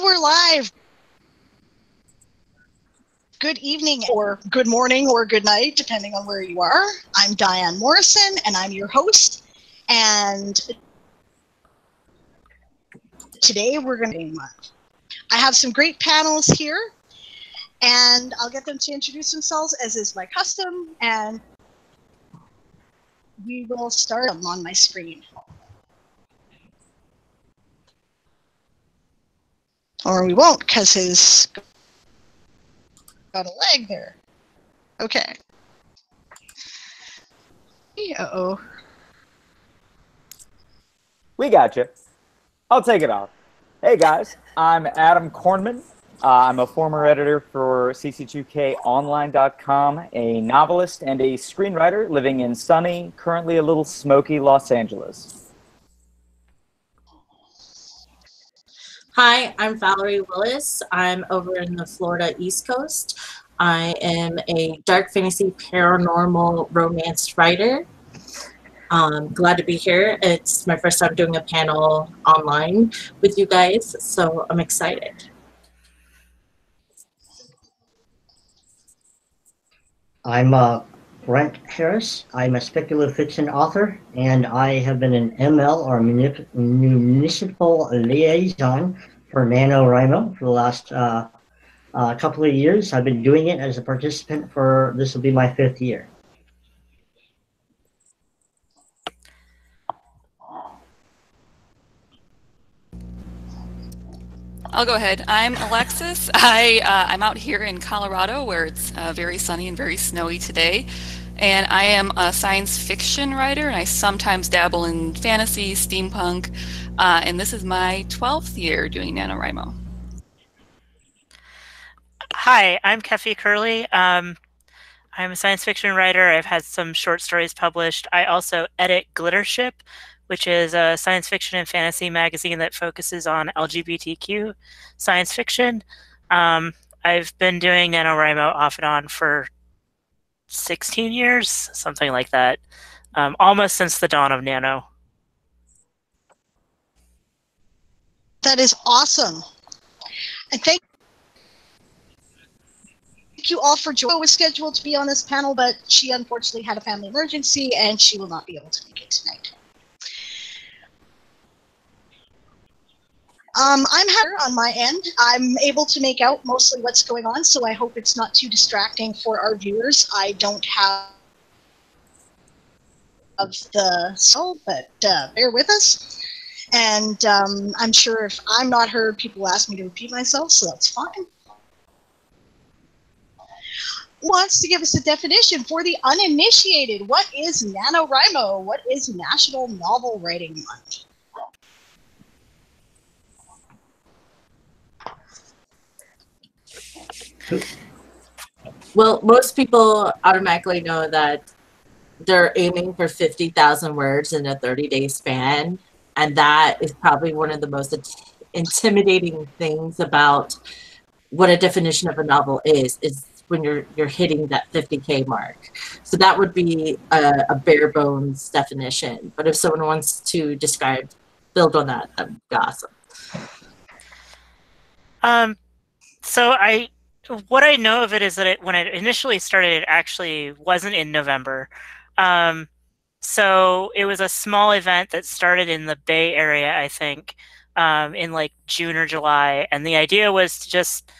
we're live. Good evening or good morning or good night, depending on where you are. I'm Diane Morrison, and I'm your host. And today we're going to I have some great panelists here, and I'll get them to introduce themselves, as is my custom, and we will start them on my screen. Or we won't, because his got a leg there. Okay. Uh-oh. We got you. I'll take it off. Hey guys, I'm Adam Kornman. I'm a former editor for cc2konline.com, a novelist and a screenwriter living in sunny, currently a little smoky Los Angeles. Hi, I'm Valerie Willis. I'm over in the Florida East Coast. I am a dark fantasy paranormal romance writer. Glad to be here. It's my first time doing a panel online with you guys, so I'm excited. I'm Brent Harris. I'm a speculative fiction author, and I have been an ML or municipal liaison for NaNoWriMo for the last couple of years. I've been doing it as a participant for, this will be my 5th year. I'll go ahead. I'm Alexis. I'm out here in Colorado, where it's very sunny and very snowy today. And I am a science fiction writer, and I sometimes dabble in fantasy, steampunk. And this is my 12th year doing NaNoWriMo. Hi, I'm Kefi Curley. I'm a science fiction writer. I've had some short stories published. I also edit Glittership, which is a science fiction and fantasy magazine that focuses on LGBTQ science fiction. I've been doing NaNoWriMo off and on for 16 years, something like that, almost since the dawn of Nano. That is awesome. And thank you all for joining. I was scheduled to be on this panel, but she unfortunately had a family emergency, and she will not be able to make it tonight. I'm here on my end. I'm able to make out mostly what's going on, so I hope it's not too distracting for our viewers. I don't have the soul, but bear with us. And I'm sure if I'm not heard, people will ask me to repeat myself, so that's fine. Who wants to give us a definition for the uninitiated? What is NaNoWriMo? What is National Novel Writing Month? Well, most people automatically know that they're aiming for 50,000 words in a 30-day span, and that is probably one of the most intimidating things about what a definition of a novel is when you're hitting that 50K mark. So that would be a bare bones definition. But if someone wants to build on that, that'd be awesome. So what I know of it is that when it initially started, it actually wasn't in November. So it was a small event that started in the Bay Area, I think, in like June or July. And the idea was to just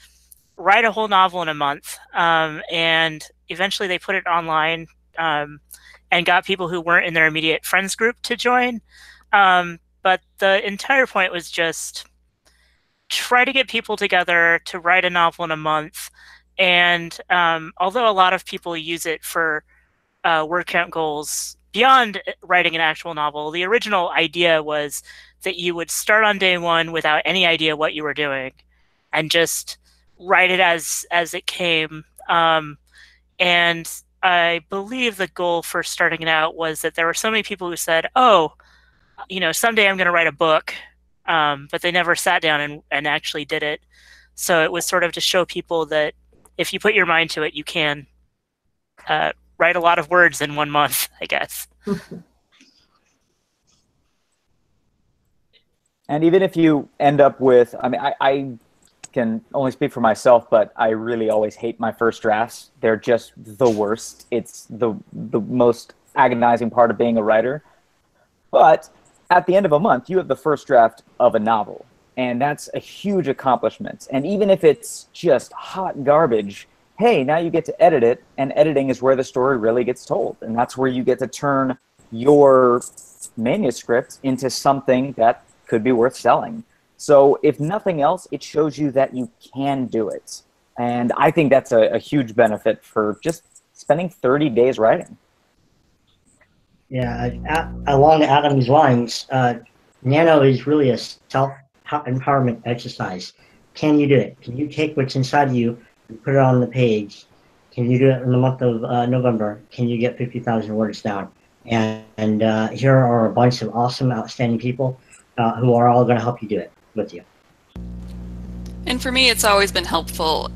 write a whole novel in a month. And eventually they put it online and got people who weren't in their immediate friends group to join. But the entire point was just try to get people together to write a novel in a month. And although a lot of people use it for word count goals beyond writing an actual novel, the original idea was that you would start on day one without any idea what you were doing and just write it as it came. And I believe the goal for starting it out was that there were so many people who said, oh, someday I'm going to write a book. But they never sat down and actually did it. So it was sort of to show people that if you put your mind to it, you can write a lot of words in 1 month, I guess. And even if you end up with, I can only speak for myself, but I really always hate my first drafts. They're just the worst. It's the most agonizing part of being a writer. But at the end of a month, you have the first draft of a novel, and that's a huge accomplishment. And even if it's just hot garbage, hey, now you get to edit it, and editing is where the story really gets told. And that's where you get to turn your manuscript into something that could be worth selling. So if nothing else, it shows you that you can do it. And I think that's a huge benefit for just spending 30 days writing. Yeah, along Adam's lines, Nano is really a self-empowerment exercise. Can you do it? Can you take what's inside of you and put it on the page? Can you do it in the month of November? Can you get 50,000 words down? And here are a bunch of awesome, outstanding people who are all going to help you do it with you. And for me, it's always been helpful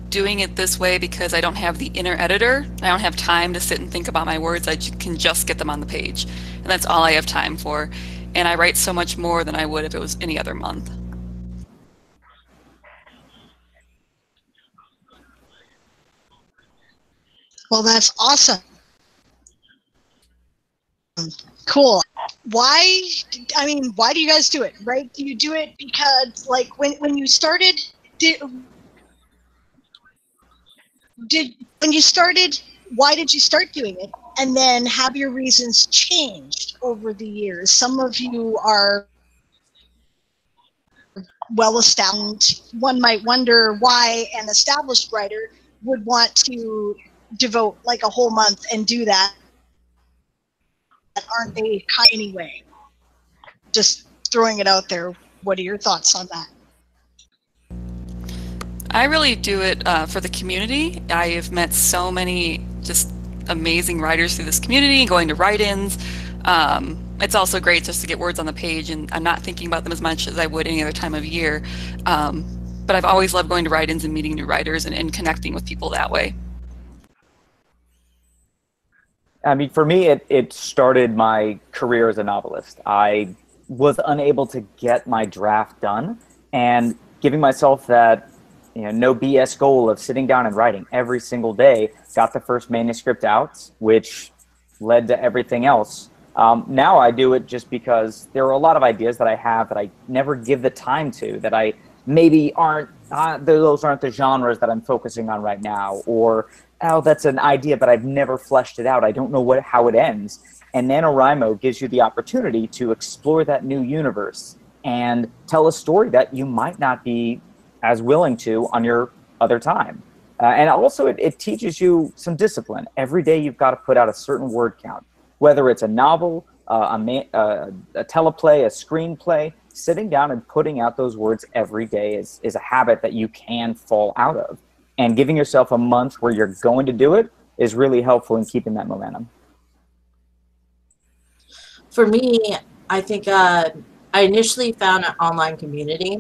doing it this way because I don't have the inner editor. I don't have time to sit and think about my words. I can just get them on the page. And that's all I have time for. And I write so much more than I would if it was any other month. Well, that's awesome. Cool. Why do you guys do it, right? Do you do it because, like, when you started, why did you start doing it? And then have your reasons changed over the years? Some of you are well established. One might wonder why an established writer would want to devote like a whole month and do that. Aren't they anyway? Just throwing it out there. What are your thoughts on that? I really do it for the community. I have met so many just amazing writers through this community, going to write-ins. It's also great just to get words on the page, and I'm not thinking about them as much as I would any other time of year. But I've always loved going to write-ins and meeting new writers and connecting with people that way. I mean, for me, it started my career as a novelist. I was unable to get my draft done, and giving myself that no BS goal of sitting down and writing every single day, got the first manuscript out, which led to everything else. Now I do it just because there are a lot of ideas that I have that I never give the time to, that I maybe aren't, those aren't the genres that I'm focusing on right now, or oh, that's an idea, but I've never fleshed it out. I don't know how it ends. And NaNoWriMo gives you the opportunity to explore that new universe and tell a story that you might not be as willing to on your other time. And also, it teaches you some discipline. Every day you've got to put out a certain word count, whether it's a novel, a teleplay, a screenplay. Sitting down and putting out those words every day is a habit that you can fall out of. And giving yourself a month where you're going to do it is really helpful in keeping that momentum. For me, I think I initially found an online community,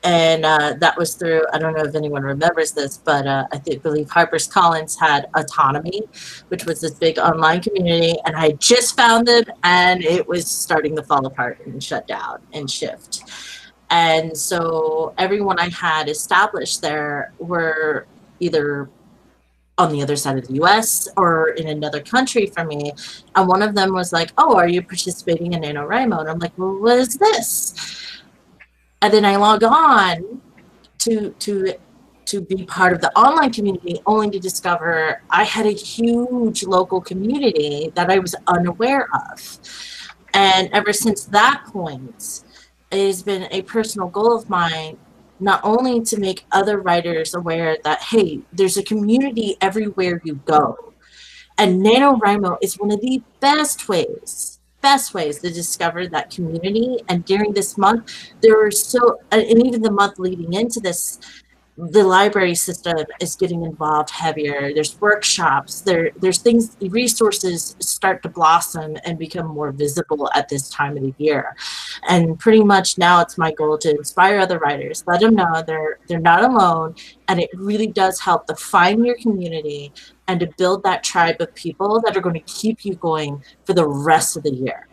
and that was through, I don't know if anyone remembers this, but I believe HarperCollins had Autonomy, which was this big online community, and I just found it, and it was starting to fall apart and shut down and shift. And so everyone I had established there were either on the other side of the US or in another country from me. And one of them was like, oh, are you participating in NaNoWriMo? And I'm like, well, what is this? And then I log on to be part of the online community, only to discover I had a huge local community that I was unaware of. And ever since that point, it has been a personal goal of mine not only to make other writers aware that, hey, there's a community everywhere you go. And NaNoWriMo is one of the best ways to discover that community. And during this month, there are and even the month leading into this, the library system is getting involved heavier. There's workshops, there's things, resources start to blossom and become more visible at this time of the year. And pretty much now it's my goal to inspire other writers, let them know they're not alone, and it really does help to find your community and to build that tribe of people that are going to keep you going for the rest of the year.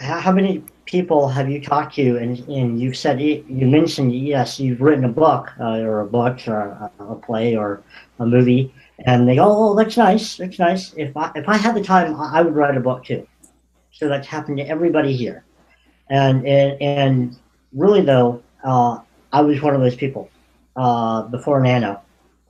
how many people have you talked to, and you've said, you mentioned, yes, you've written a book, or a book, or a play, or a movie, and they go, oh, that's nice, that's nice. If I had the time, I would write a book too. So that's happened to everybody here. And really though, I was one of those people before Nano.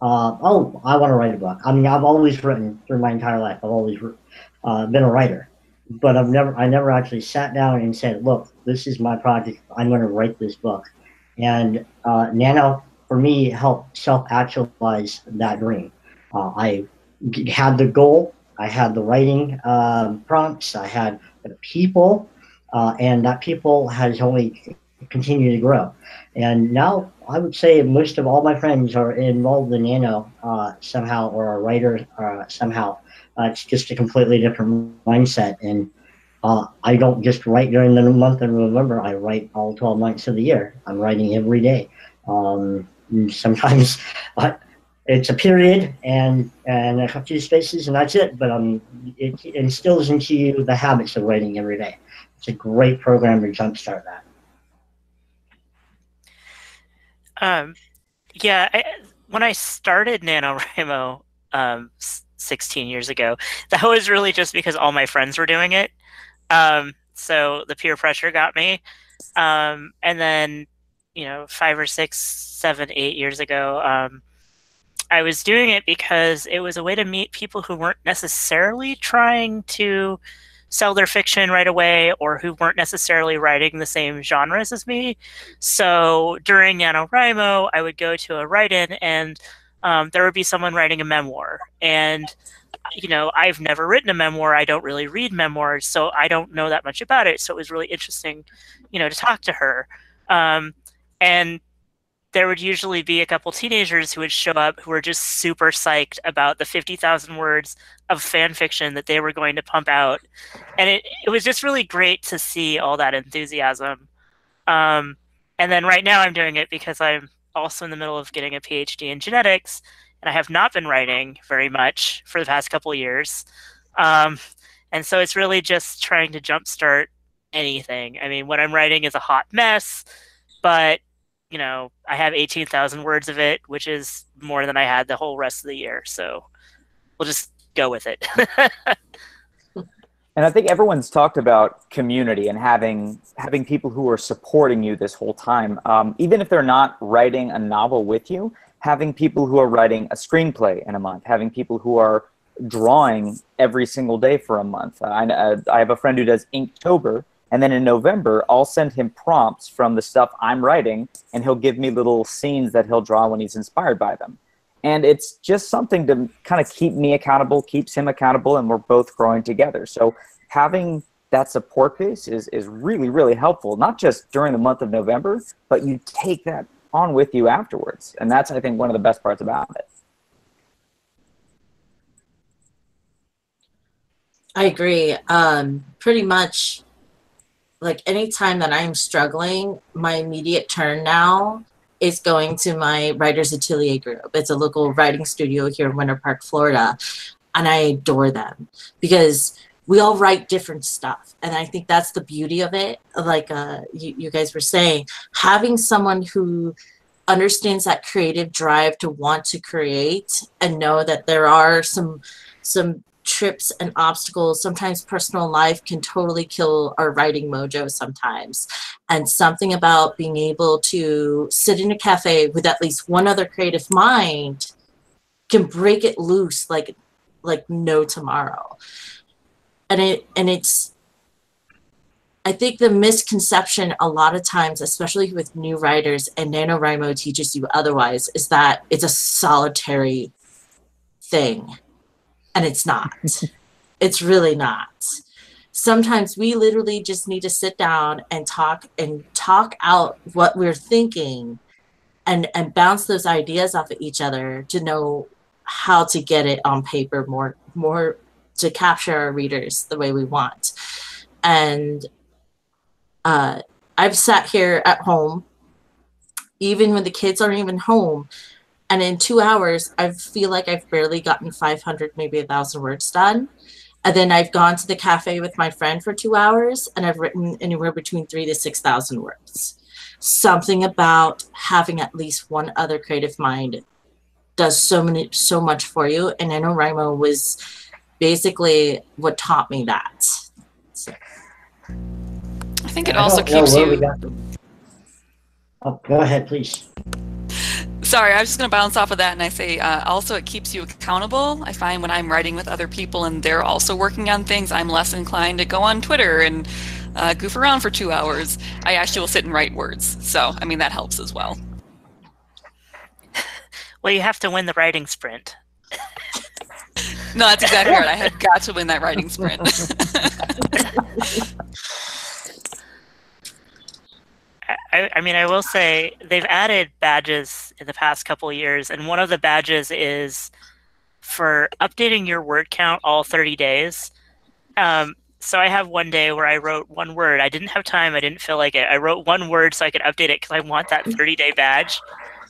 Oh, I want to write a book. I mean, I've always written through my entire life. I've always been a writer, but I never actually sat down and said, look, this is my project. I'm going to write this book. And Nano, for me, helped self-actualize that dream. I had the goal. I had the writing prompts. I had the people, and that people has only continued to grow. And now I would say most of all my friends are involved in Nano somehow, or a writer somehow. It's just a completely different mindset. And I don't just write during the month of November. I write all 12 months of the year. I'm writing every day. Sometimes it's a period and a few spaces, and that's it. But it instills into you the habits of writing every day. It's a great program to jumpstart that. Yeah, when I started NaNoWriMo 16 years ago, that was really just because all my friends were doing it. So the peer pressure got me. And then, 5 or 6, 7, 8 years ago, I was doing it because it was a way to meet people who weren't necessarily trying to sell their fiction right away, or who weren't necessarily writing the same genres as me. So during NaNoWriMo, I would go to a write-in, and there would be someone writing a memoir. And I've never written a memoir. I don't really read memoirs, so I don't know that much about it. So it was really interesting, to talk to her. And there would usually be a couple teenagers who would show up who were just super psyched about the 50,000 words of fan fiction that they were going to pump out. And it was just really great to see all that enthusiasm. And then right now I'm doing it because I'm also in the middle of getting a PhD in genetics, and I have not been writing very much for the past couple of years. And so it's really just trying to jumpstart anything. I mean, what I'm writing is a hot mess, but I have 18,000 words of it, which is more than I had the whole rest of the year. So we'll just go with it. And I think everyone's talked about community and having people who are supporting you this whole time. Even if they're not writing a novel with you, having people who are writing a screenplay in a month, having people who are drawing every single day for a month. I have a friend who does Inktober, and then in November, I'll send him prompts from the stuff I'm writing, and he'll give me little scenes that he'll draw when he's inspired by them. And it's just something to kind of keep me accountable, keeps him accountable, and we're both growing together. So having that support base is really, really helpful, not just during the month of November, but you take that on with you afterwards. And that's, I think, one of the best parts about it. I agree. Pretty much, like, anytime that I'm struggling, my immediate turn now is going to my Writers Atelier group. It's a local writing studio here in Winter Park, Florida, and I adore them because we all write different stuff. And I think that's the beauty of it. Like you guys were saying, having someone who understands that creative drive to want to create and know that there are some trips and obstacles. Sometimes personal life can totally kill our writing mojo sometimes. And something about being able to sit in a cafe with at least one other creative mind can break it loose like no tomorrow. And it's I think the misconception a lot of times, especially with new writers, and NaNoWriMo teaches you otherwise, is that it's a solitary thing. And it's not. It's really not. Sometimes we literally just need to sit down and talk out what we're thinking and bounce those ideas off of each other to know how to get it on paper more to capture our readers the way we want. And I've sat here at home, even when the kids aren't even home, and in 2 hours, I feel like I've barely gotten 500, maybe 1,000 words done. And then I've gone to the cafe with my friend for 2 hours, and I've written anywhere between 3,000 to 6,000 words. Something about having at least one other creative mind does so much for you. And NaNoWriMo was basically what taught me that. So. I think it also keeps you. Oh, go ahead, please. Sorry, I was just going to bounce off of that and I say also it keeps you accountable. I find when I'm writing with other people and they're also working on things, I'm less inclined to go on Twitter and goof around for 2 hours. I actually will sit and write words. So, I mean, that helps as well. Well, you have to win the writing sprint. No, that's exactly right. I have got to win that writing sprint. I mean, I will say they've added badges in the past couple of years, and one of the badges is for updating your word count all 30 days. So I have one day where I wrote one word. I didn't have time. I didn't feel like it. I wrote one word so I could update it because I want that 30-day badge.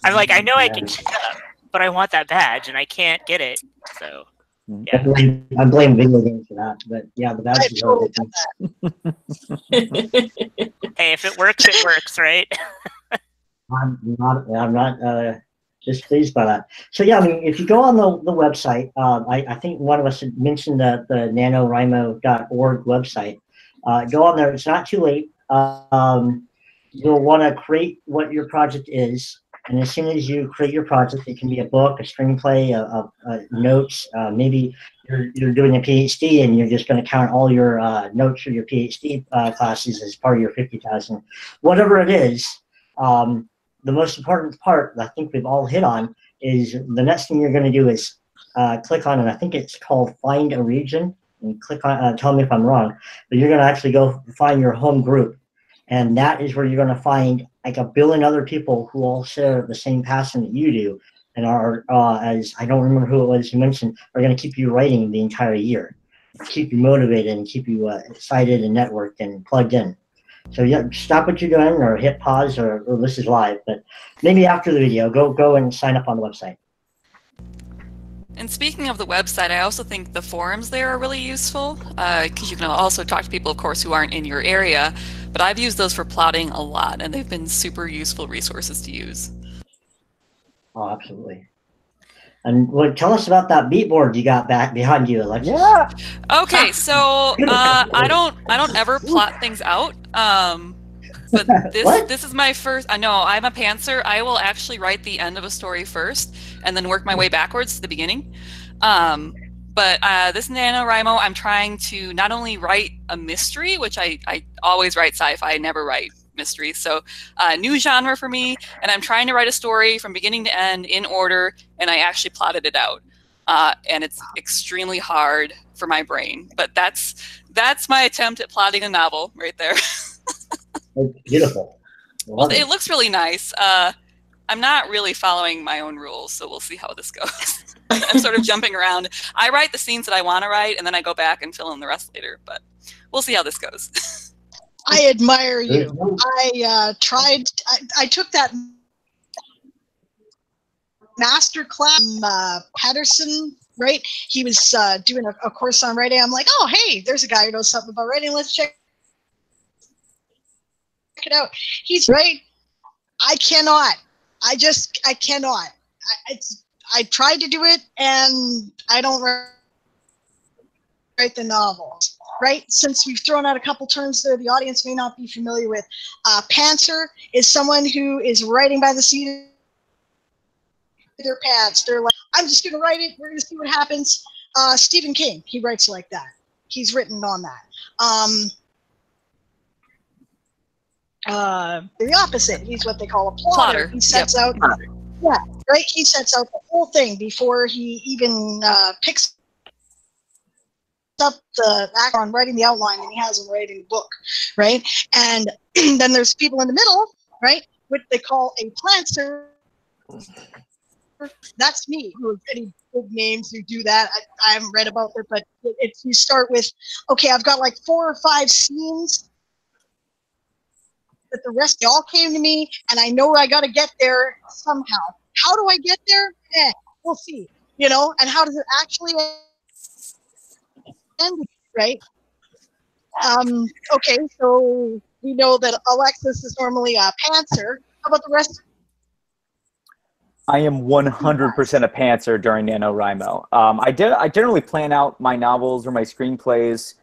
I'm like, I know I can keep it up, but I want that badge, and I can't get it. So, yeah. I blame video games for that, but yeah, the badge is totally Hey, if it works, right? I'm not displeased by that. So yeah, I mean, if you go on the website, I think one of us had mentioned the NaNoWriMo.org website. Go on there. It's not too late. You'll want to create what your project is. And as soon as you create your project, it can be a book, a screenplay, notes. Maybe you're doing a PhD and you're just going to count all your notes for your PhD classes as part of your 50,000. Whatever it is, the most important part that I think we've all hit on is the next thing you're going to do is click on, and I think it's called Find a Region. And click on, tell me if I'm wrong, but you're going to actually go find your home group. And that is where you're going to find like 1 billion other people who all share the same passion that you do and are, as I don't remember who it was you mentioned, are going to keep you writing the entire year, keep you motivated and keep you excited and networked and plugged in. So yeah, stop what you're doing or hit pause or this is live, but maybe after the video, go and sign up on the website. And speaking of the website, I also think the forums there are really useful because you can also talk to people, of course, who aren't in your area. But I've used those for plotting a lot, and they've been super useful resources to use. Oh, absolutely. And tell us about that beat board you got back behind you, Alexis. Yeah. Okay, so I don't ever plot things out. But this is my first. I know I'm a pantser. I will actually write the end of a story first and then work my way backwards to the beginning. But this NaNoWriMo, I'm trying to not only write a mystery, which I always write sci-fi, I never write mysteries. So new genre for me, and I'm trying to write a story from beginning to end in order, and I actually plotted it out. And it's extremely hard for my brain, but that's my attempt at plotting a novel right there. It's beautiful. Well, it looks really nice. I'm not really following my own rules, so we'll see how this goes. I'm sort of jumping around. I write the scenes that I want to write, and then I go back and fill in the rest later, but we'll see how this goes. I admire you. I took that master class from Patterson, right? He was doing a course on writing. I'm like, oh, hey, there's a guy who knows something about writing. Let's check it out. He's right. I cannot. I cannot. I tried to do it, and I don't write the novels, right? Since we've thrown out a couple terms there the audience may not be familiar with. Pantser is someone who is writing by the seat of their pants. They're like, I'm just going to write it. We're going to see what happens. Stephen King, he writes like that. He's written on that. The opposite. He's what they call a plotter. He sets out, yeah, right. He sets out the whole thing before he even picks up the act on writing the outline, and he has him writing the book, right? And then there's people in the middle, right, which they call a plantser. That's me. Who have any big names who do that? I haven't read about it, but you start with, okay, I've got like 4 or 5 scenes. But the rest, they all came to me, and I know I got to get there somehow. How do I get there? We'll see. You know, and how does it actually end? right? Okay, so we know that Alexis is normally a pantser. How about the rest? I am 100% a pantser during NaNoWriMo. I generally plan out my novels or my screenplays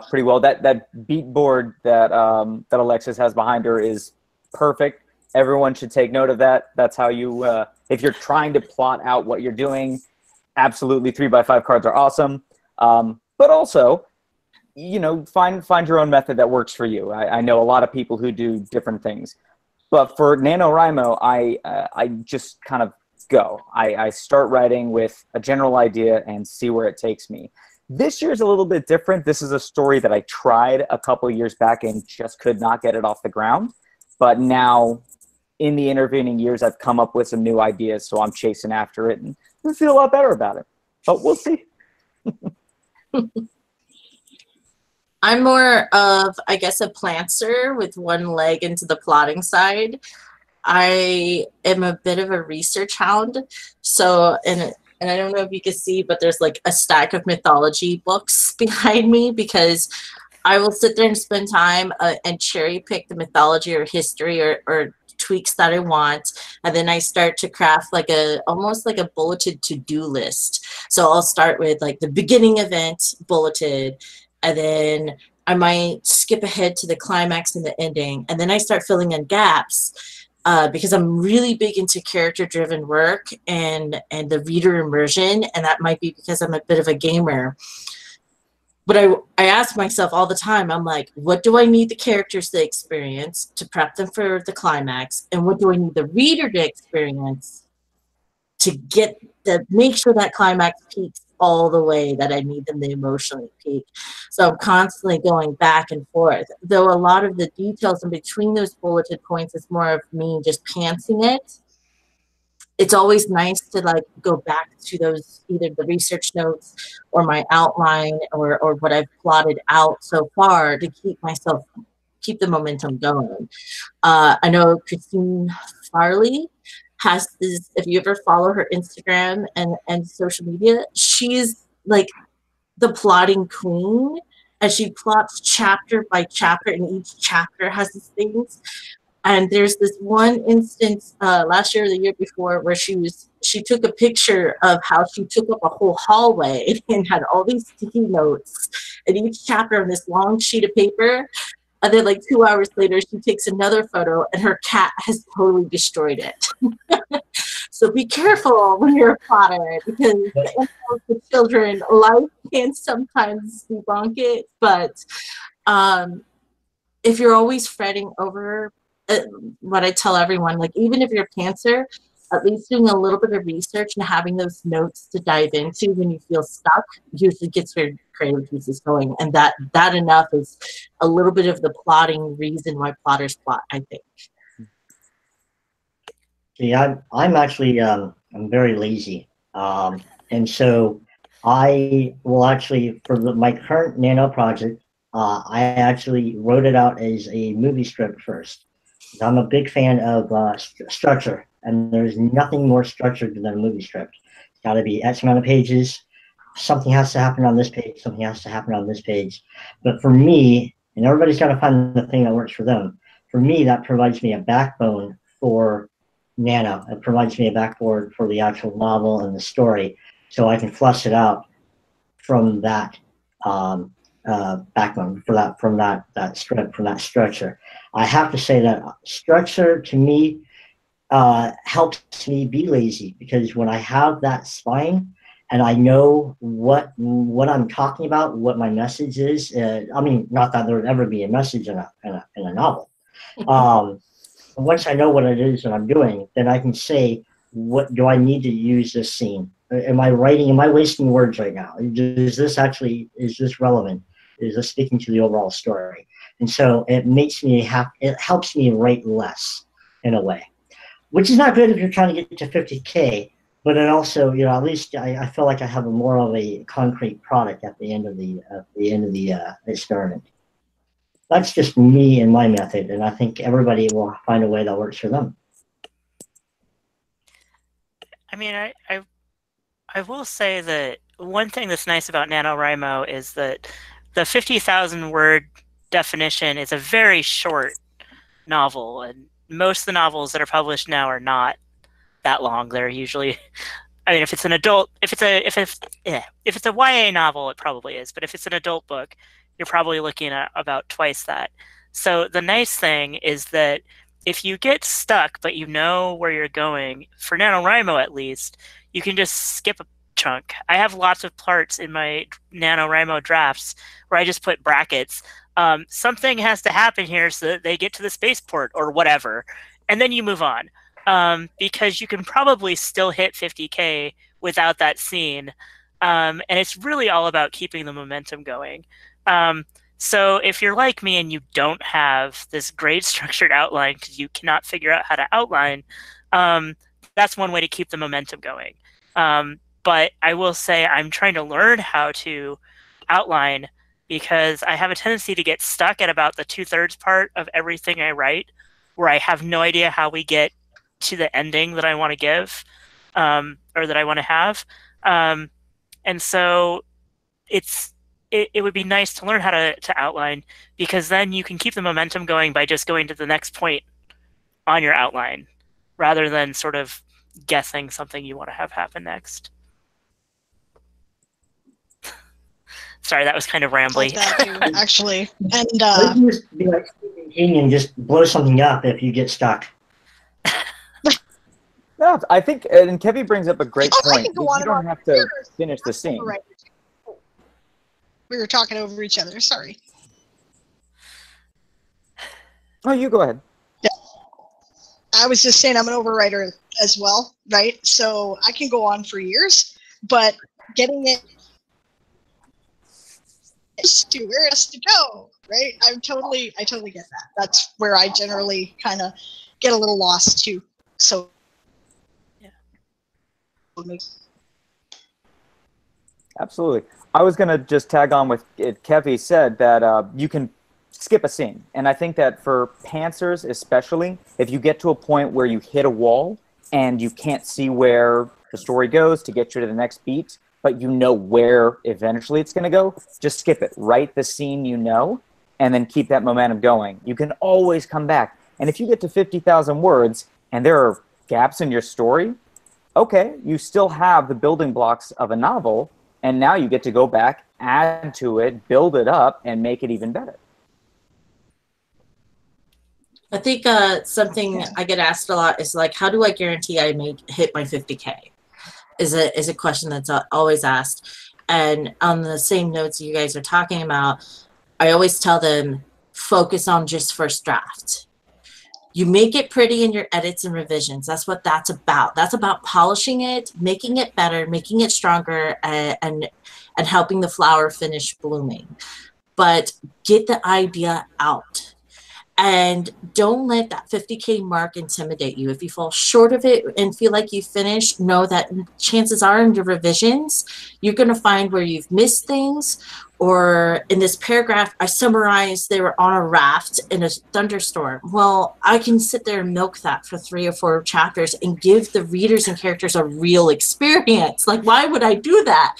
pretty well. That beat board that that Alexis has behind her is perfect. Everyone should take note of that. That's how you, if you're trying to plot out what you're doing, absolutely 3x5 cards are awesome. But also, you know, find your own method that works for you. I know a lot of people who do different things. But for NaNoWriMo, I just kind of go. I start writing with a general idea and see where it takes me. This year's a little bit different. This is a story that I tried a couple years back and just could not get it off the ground. But now, in the intervening years, I've come up with some new ideas, so I'm chasing after it, and I feel a lot better about it. But we'll see. I'm more of, I guess, a plantser with one leg into the plotting side. I am a bit of a research hound. So, and I don't know if you can see, but there's like a stack of mythology books behind me because I will sit there and spend time and cherry pick the mythology or history or tweaks that I want. And then I start to craft like almost like a bulleted to-do list. So I'll start with like the beginning event bulleted, and then I might skip ahead to the climax and the ending. And then I start filling in gaps because I'm really big into character-driven work and the reader immersion. And that might be because I'm a bit of a gamer. But I ask myself all the time, I'm like, what do I need the characters to experience to prep them for the climax? And what do I need the reader to experience to make sure that climax peaks all the way that I need them to emotionally peak? So I'm constantly going back and forth. Though a lot of the details in between those bulleted points is more of me just pantsing it. It's always nice to like go back to those, either the research notes or my outline or what I've plotted out so far to keep the momentum going. I know Christine Farley has this, if you ever follow her Instagram and social media, she's like the plotting queen, and she plots chapter by chapter, and each chapter has these things. And there's this one instance last year or the year before where she took a picture of how she took up a whole hallway and had all these sticky notes in each chapter on this long sheet of paper. And then like 2 hours later, she takes another photo and her cat has totally destroyed it. So be careful when you're a plotter, because the children, life can sometimes debunk it. But if you're always fretting over what I tell everyone, like even if you're a pantser, at least doing a little bit of research and having those notes to dive into when you feel stuck usually gets your creative juices going. And that enough is a little bit of the plotting reason why plotters plot, I think. See, I'm actually I'm very lazy, and so I will actually, for my current Nano project, I actually wrote it out as a movie script first. I'm a big fan of structure, and there's nothing more structured than a movie script. It's got to be X amount of pages. Something has to happen on this page. Something has to happen on this page. But for me, and everybody's got to find the thing that works for them. For me, that provides me a backbone for Nano. It provides me a backboard for the actual novel and the story, so I can flesh it out from that backbone, from that script, from that structure. I have to say that structure to me helps me be lazy, because when I have that spine and I know what I'm talking about, what my message is. I mean, not that there would ever be a message in a novel. Once I know what it is that I'm doing, then I can say, what do I need to use this scene? Am I wasting words right now? Is this relevant? Is this speaking to the overall story? And so it helps me write less in a way, which is not good if you're trying to get to 50K, but it also, at least I feel like I have more of a concrete product at the end of the experiment. That's just me and my method, and I think everybody will find a way that works for them. I mean, I will say that one thing that's nice about NaNoWriMo is that the 50,000 word definition is a very short novel, and most of the novels that are published now are not that long. They're usually, I mean, if it's an adult, if it's a YA novel, it probably is. But if it's an adult book, you're probably looking at about twice that. So the nice thing is that if you get stuck, but you know where you're going, for NaNoWriMo at least, you can just skip a chunk. I have lots of parts in my NaNoWriMo drafts where I just put brackets. Something has to happen here so that they get to the spaceport or whatever, and then you move on. Because you can probably still hit 50K without that scene. And it's really all about keeping the momentum going. So if you're like me and you don't have this great structured outline because you cannot figure out how to outline, that's one way to keep the momentum going. But I will say I'm trying to learn how to outline because I have a tendency to get stuck at about the 2/3 part of everything I write, where I have no idea how we get to the ending that I want to give, or that I want to have. And so it would be nice to learn how to outline, because then you can keep the momentum going by just going to the next point on your outline rather than sort of guessing something you want to have happen next. Sorry, that was kind of rambly. Like that too, actually. And you can just be like Stephen King and just blow something up if you get stuck. No, I think, and Kevin brings up a great point. You don't have to finish the scene. We were talking over each other. Sorry. Oh, you go ahead. Yeah. I was just saying I'm an overwriter as well, right? So I can go on for years, but getting it to where it has to go, right? I totally get that. That's where I generally kind of get a little lost too. So absolutely. I was going to just tag on with it. Kevy said that you can skip a scene. And I think that for pantsers especially, if you get to a point where you hit a wall and you can't see where the story goes to get you to the next beat, but you know where eventually it's going to go, just skip it. Write the scene you know, and then keep that momentum going. You can always come back. And if you get to 50,000 words and there are gaps in your story, okay, you still have the building blocks of a novel, and now you get to go back, add to it, build it up, and make it even better. I think something I get asked a lot is like, how do I guarantee I hit my 50K? Is a question that's always asked. And on the same notes you guys are talking about, I always tell them, focus on just first draft. You make it pretty in your edits and revisions. That's what that's about. That's about polishing it, making it better, making it stronger, and helping the flower finish blooming. But get the idea out. And don't let that 50K mark intimidate you. If you fall short of it and feel like you finished, know that chances are in your revisions, you're going to find where you've missed things. Or in this paragraph, I summarized they were on a raft in a thunderstorm. Well, I can sit there and milk that for 3 or 4 chapters and give the readers and characters a real experience. Like, why would I do that?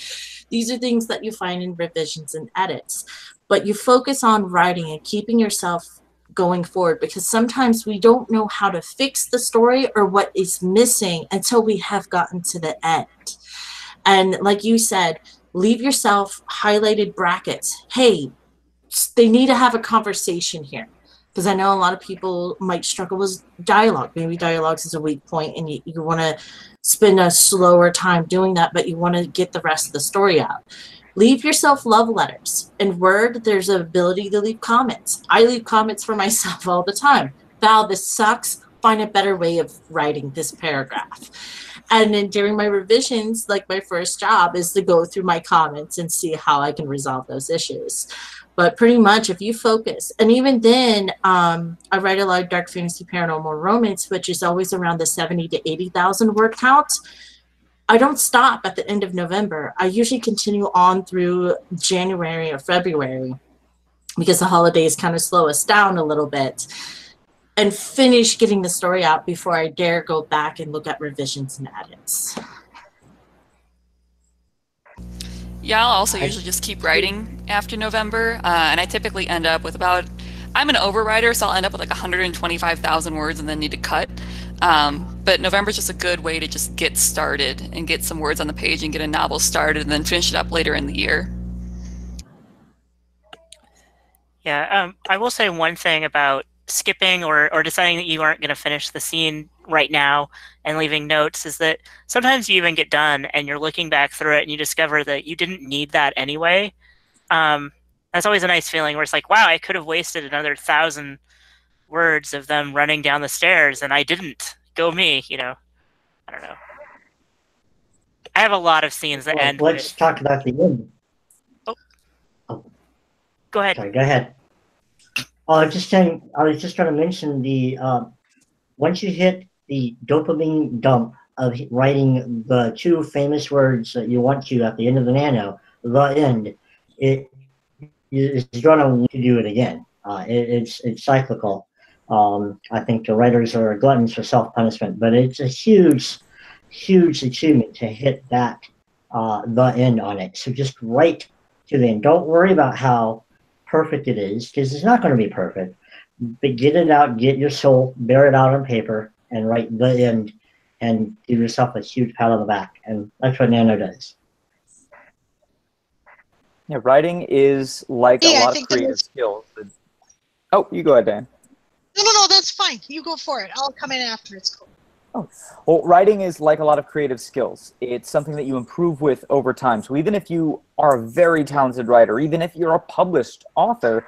These are things that you find in revisions and edits. But you focus on writing and keeping yourself going forward, because sometimes we don't know how to fix the story or what is missing until we have gotten to the end. And like you said, leave yourself highlighted brackets. Hey, they need to have a conversation here, because I know a lot of people might struggle with dialogue. Maybe dialogue is a weak point and you want to spend a slower time doing that, but you want to get the rest of the story out. Leave yourself love letters. In Word, there's an ability to leave comments. I leave comments for myself all the time. Val, this sucks. Find a better way of writing this paragraph. And then during my revisions, like my first job is to go through my comments and see how I can resolve those issues. But pretty much if you focus, and even then, I write a lot of dark fantasy paranormal romance, which is always around the 70 to 80,000 word count. I don't stop at the end of November. I usually continue on through January or February, because the holidays kind of slow us down a little bit, and finish getting the story out before I dare go back and look at revisions and edits. Yeah, I'll also I- usually just keep writing after November, and I typically end up with about, I'm an overwriter, so I'll end up with like 125,000 words and then need to cut. But November's just a good way to just get started and get some words on the page and get a novel started and then finish it up later in the year. Yeah, I will say one thing about skipping or deciding that you aren't going to finish the scene right now and leaving notes is that sometimes you even get done and you're looking back through it and you discover that you didn't need that anyway. That's always a nice feeling where it's like, wow, I could have wasted another 1,000 words of them running down the stairs and I didn't. Go me, you know. I don't know. I have a lot of scenes that end Let's with... talk about the end. Go ahead. Sorry, go ahead. I was just saying. I was just trying to mention the once you hit the dopamine dump of writing the 2 famous words that you want to at the end of the Nano, the end, it is going to want to do it again. It's cyclical. I think the writers are gluttons for self-punishment, but it's a huge achievement to hit that the end on it. So just write to the end. Don't worry about how perfect it is, because it's not going to be perfect. But get it out, get your soul, bear it out on paper, and write the end, and give yourself a huge pat on the back. And that's what Nano does. Yeah, writing is like a lot of creative skills. Oh, you go ahead, Dan. No, that's fine. You go for it. I'll come in after. It's cool. Oh, well, writing is like a lot of creative skills. It's something that you improve with over time. So even if you are a very talented writer, even if you're a published author,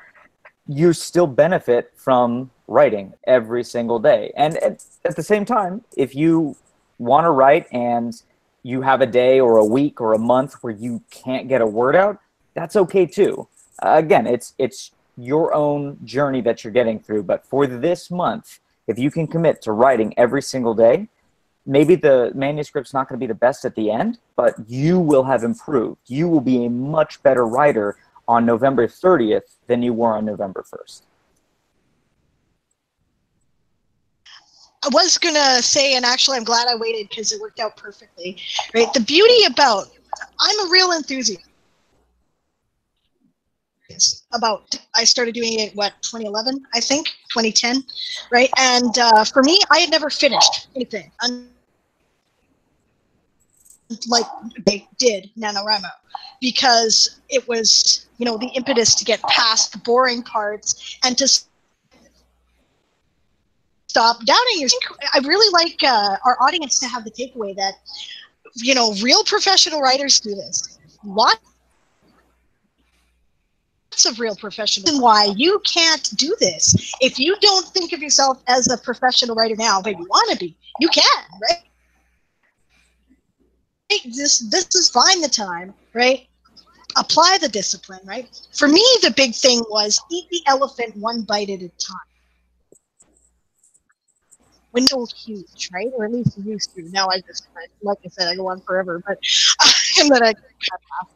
you still benefit from writing every single day. And at the same time, if you want to write and you have a day or a week or a month where you can't get a word out, that's okay too. Again, it's your own journey that you're getting through. But for this month, if you can commit to writing every single day, maybe the manuscript's not going to be the best at the end, but you will have improved. You will be a much better writer on November 30th than you were on November 1st. I was going to say, and actually I'm glad I waited because it worked out perfectly, right? The beauty about, I'm a real enthusiast. I started doing it, 2011, I think, 2010, right? And for me, I had never finished anything like they did NaNoWriMo, because it was, the impetus to get past the boring parts and to stop doubting yourself. I really like our audience to have the takeaway that, real professional writers do this. Lots of real professionals. And why you can't do this. If you don't think of yourself as a professional writer now, but you want to be, you can, right? This is find the time, right? Apply the discipline, right? For me, the big thing was eat the elephant one bite at a time. When it's huge, right? Or at least you used to. Now I just, like I said, I go on forever, but and then I cut off.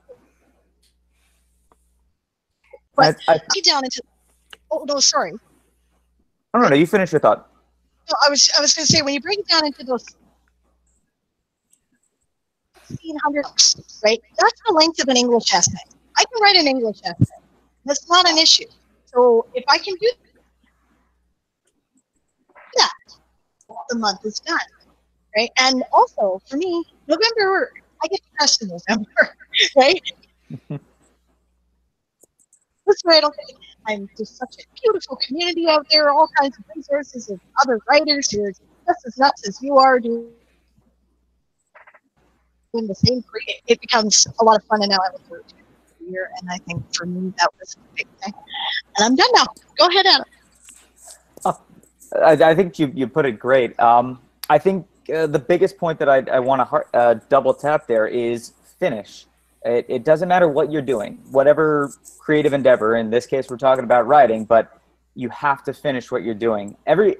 But get down into. Oh no, sorry. Oh, no, you finish your thought. No, I was going to say, when you break it down into those 1,600 books, right? That's the length of an English essay. I can write an English essay. That's not an issue. So if I can do that, the month is done, right? And also for me, November, I get depressed in November, right? That's why I don't think there's such a beautiful community out there, all kinds of resources of other writers who are just as nuts as you are doing the same. It becomes a lot of fun, and now I look forward to the year. And I think for me that was a big thing. And I'm done now. Go ahead, Adam. Oh, I think you put it great. I think the biggest point that I want to double tap there is finish. It doesn't matter what you're doing, whatever creative endeavor. In this case, we're talking about writing, but you have to finish what you're doing. Every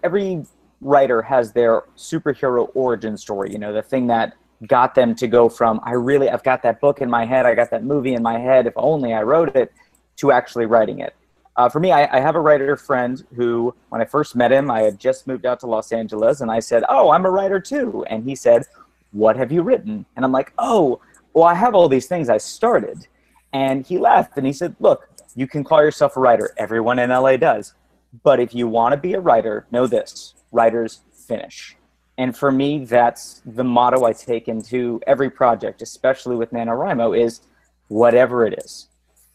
writer has their superhero origin story. The thing that got them to go from I've got that book in my head, I got that movie in my head, if only I wrote it, to actually writing it. For me, I have a writer friend who, when I first met him, I had just moved out to Los Angeles, and I said, "Oh, I'm a writer too." And he said, "What have you written?" And I'm like, "Oh, well, I have all these things I started. And he laughed and he said, look, you can call yourself a writer. Everyone in LA does. But if you want to be a writer, know this, writers finish. And for me, that's the motto I take into every project, especially with NaNoWriMo, is whatever it is,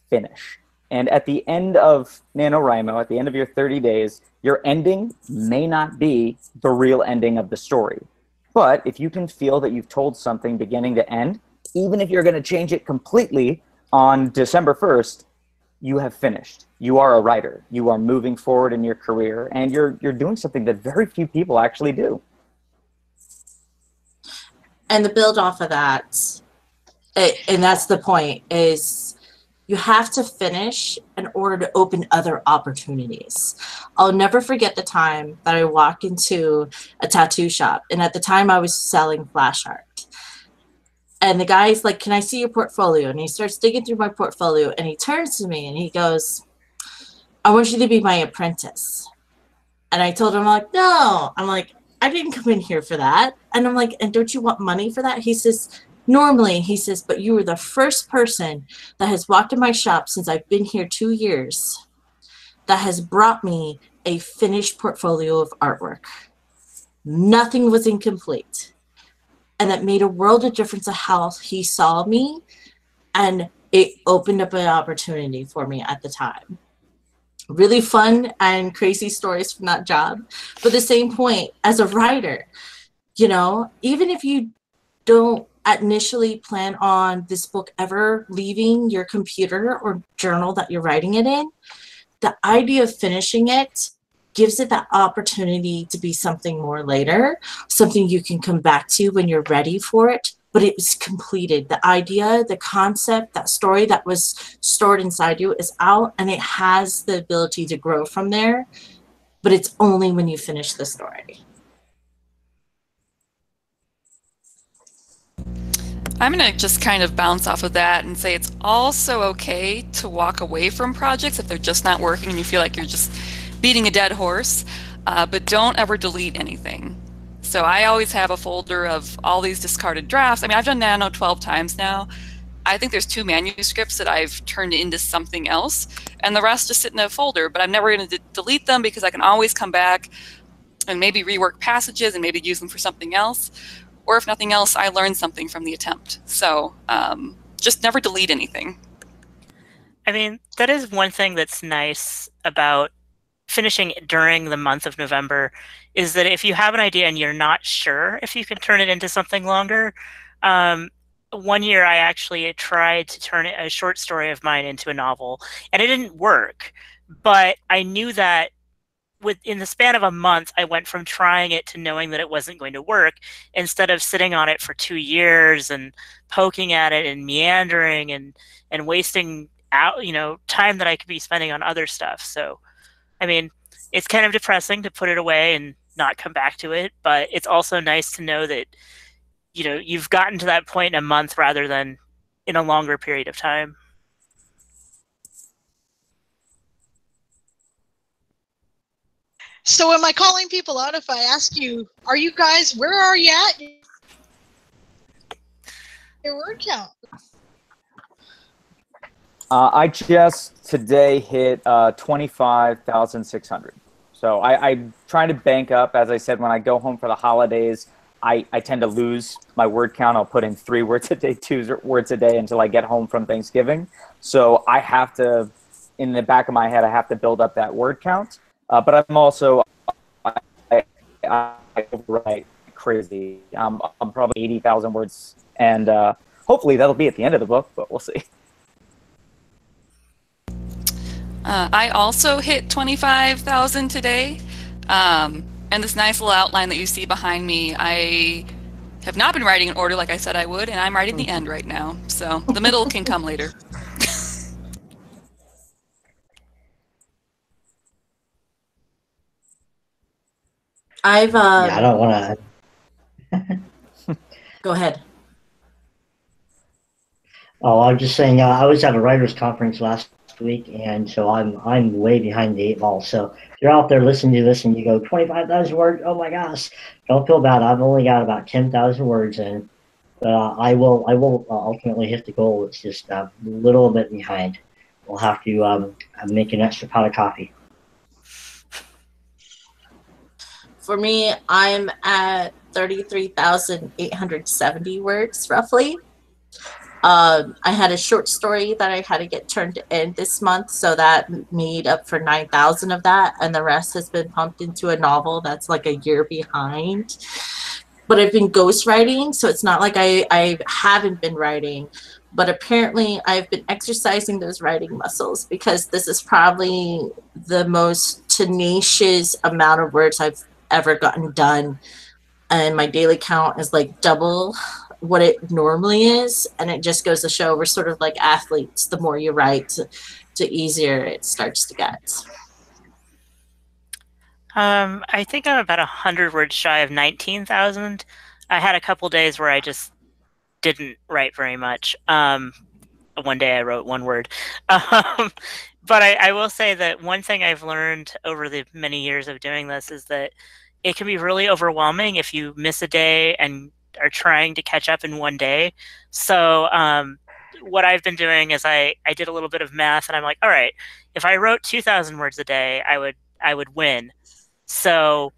finish. And at the end of NaNoWriMo, at the end of your 30 days, your ending may not be the real ending of the story. But if you can feel that you've told something beginning to end, even if you're going to change it completely on December 1st, you have finished. You are a writer. You are moving forward in your career, and you're doing something that very few people actually do. And to build off of that, and that's the point, is you have to finish in order to open other opportunities. I'll never forget the time that I walked into a tattoo shop, and at the time I was selling flash art. And the guy's like, can I see your portfolio? And he starts digging through my portfolio, and he turns to me and he goes, I want you to be my apprentice. And I told him, I'm like, no. I'm like, I didn't come in here for that. And I'm like, and don't you want money for that? He says, normally, he says, but you were the first person that has walked in my shop since I've been here 2 years that has brought me a finished portfolio of artwork. Nothing was incomplete. And that made a world of difference of how he saw me. And it opened up an opportunity for me at the time. Really fun and crazy stories from that job. But the same point, as a writer, you know, even if you don't initially plan on this book ever leaving your computer or journal that you're writing it in, the idea of finishing it gives it that opportunity to be something more later, something you can come back to when you're ready for it, but it was completed. The idea, the concept, that story that was stored inside you is out, and it has the ability to grow from there, but it's only when you finish the story. I'm going to just kind of bounce off of that and say it's also okay to walk away from projects if they're just not working and you feel like you're just beating a dead horse, but don't ever delete anything. So I always have a folder of all these discarded drafts. I mean, I've done Nano 12 times now. I think there's 2 manuscripts that I've turned into something else, and the rest just sit in a folder, but I'm never going to delete them because I can always come back and maybe rework passages and maybe use them for something else. Or if nothing else, I learned something from the attempt. So just never delete anything. I mean, that is one thing that's nice about finishing during the month of November, is that if you have an idea and you're not sure if you can turn it into something longer, one year I actually tried to turn a short story of mine into a novel, and it didn't work. But I knew that in the span of a month, I went from trying it to knowing that it wasn't going to work, instead of sitting on it for 2 years and poking at it and meandering and wasting out, you know, time that I could be spending on other stuff. So, I mean, it's kind of depressing to put it away and not come back to it, but it's also nice to know that, you know, you've gotten to that point in a month rather than in a longer period of time. So am I calling people out if I ask you, are you guys, where are you at your word count? I just today hit 25,600. So I'm trying to bank up. As I said, when I go home for the holidays, I tend to lose my word count. I'll put in 3 words a day, 2 words a day until I get home from Thanksgiving. So I have to, in the back of my head, I have to build up that word count. But I'm also, I write crazy. I'm probably 80,000 words. And hopefully that'll be at the end of the book, but we'll see. I also hit 25,000 today. And this nice little outline that you see behind me, I have not been writing in order like I said I would, and I'm writing the end right now. So the middle can come later. I've Yeah, I don't want to. Go ahead. Oh, I was just saying, I was at a writers' conference last week, and so I'm way behind the 8 ball. So if you're out there listening to this and you go 25,000 words, oh my gosh, don't feel bad. I've only got about 10,000 words in, I will ultimately hit the goal. It's just a little bit behind. We'll have to make an extra pot of coffee. For me, I'm at 33,870 words, roughly. I had a short story that I had to get turned in this month, so that made up for 9,000 of that, and the rest has been pumped into a novel that's like a year behind. But I've been ghostwriting, so it's not like I haven't been writing, but apparently I've been exercising those writing muscles, because this is probably the most tenacious amount of words I've ever gotten done, and my daily count is like double what it normally is, and it just goes to show we're sort of like athletes. The more you write, the easier it starts to get. I think I'm about 100 words shy of 19,000. I had a couple days where I just didn't write very much. One day I wrote one word. But I will say that one thing I've learned over the many years of doing this is that it can be really overwhelming if you miss a day and are trying to catch up in one day. So what I've been doing is I did a little bit of math, and I'm like, all right, if I wrote 2,000 words a day, I would win. So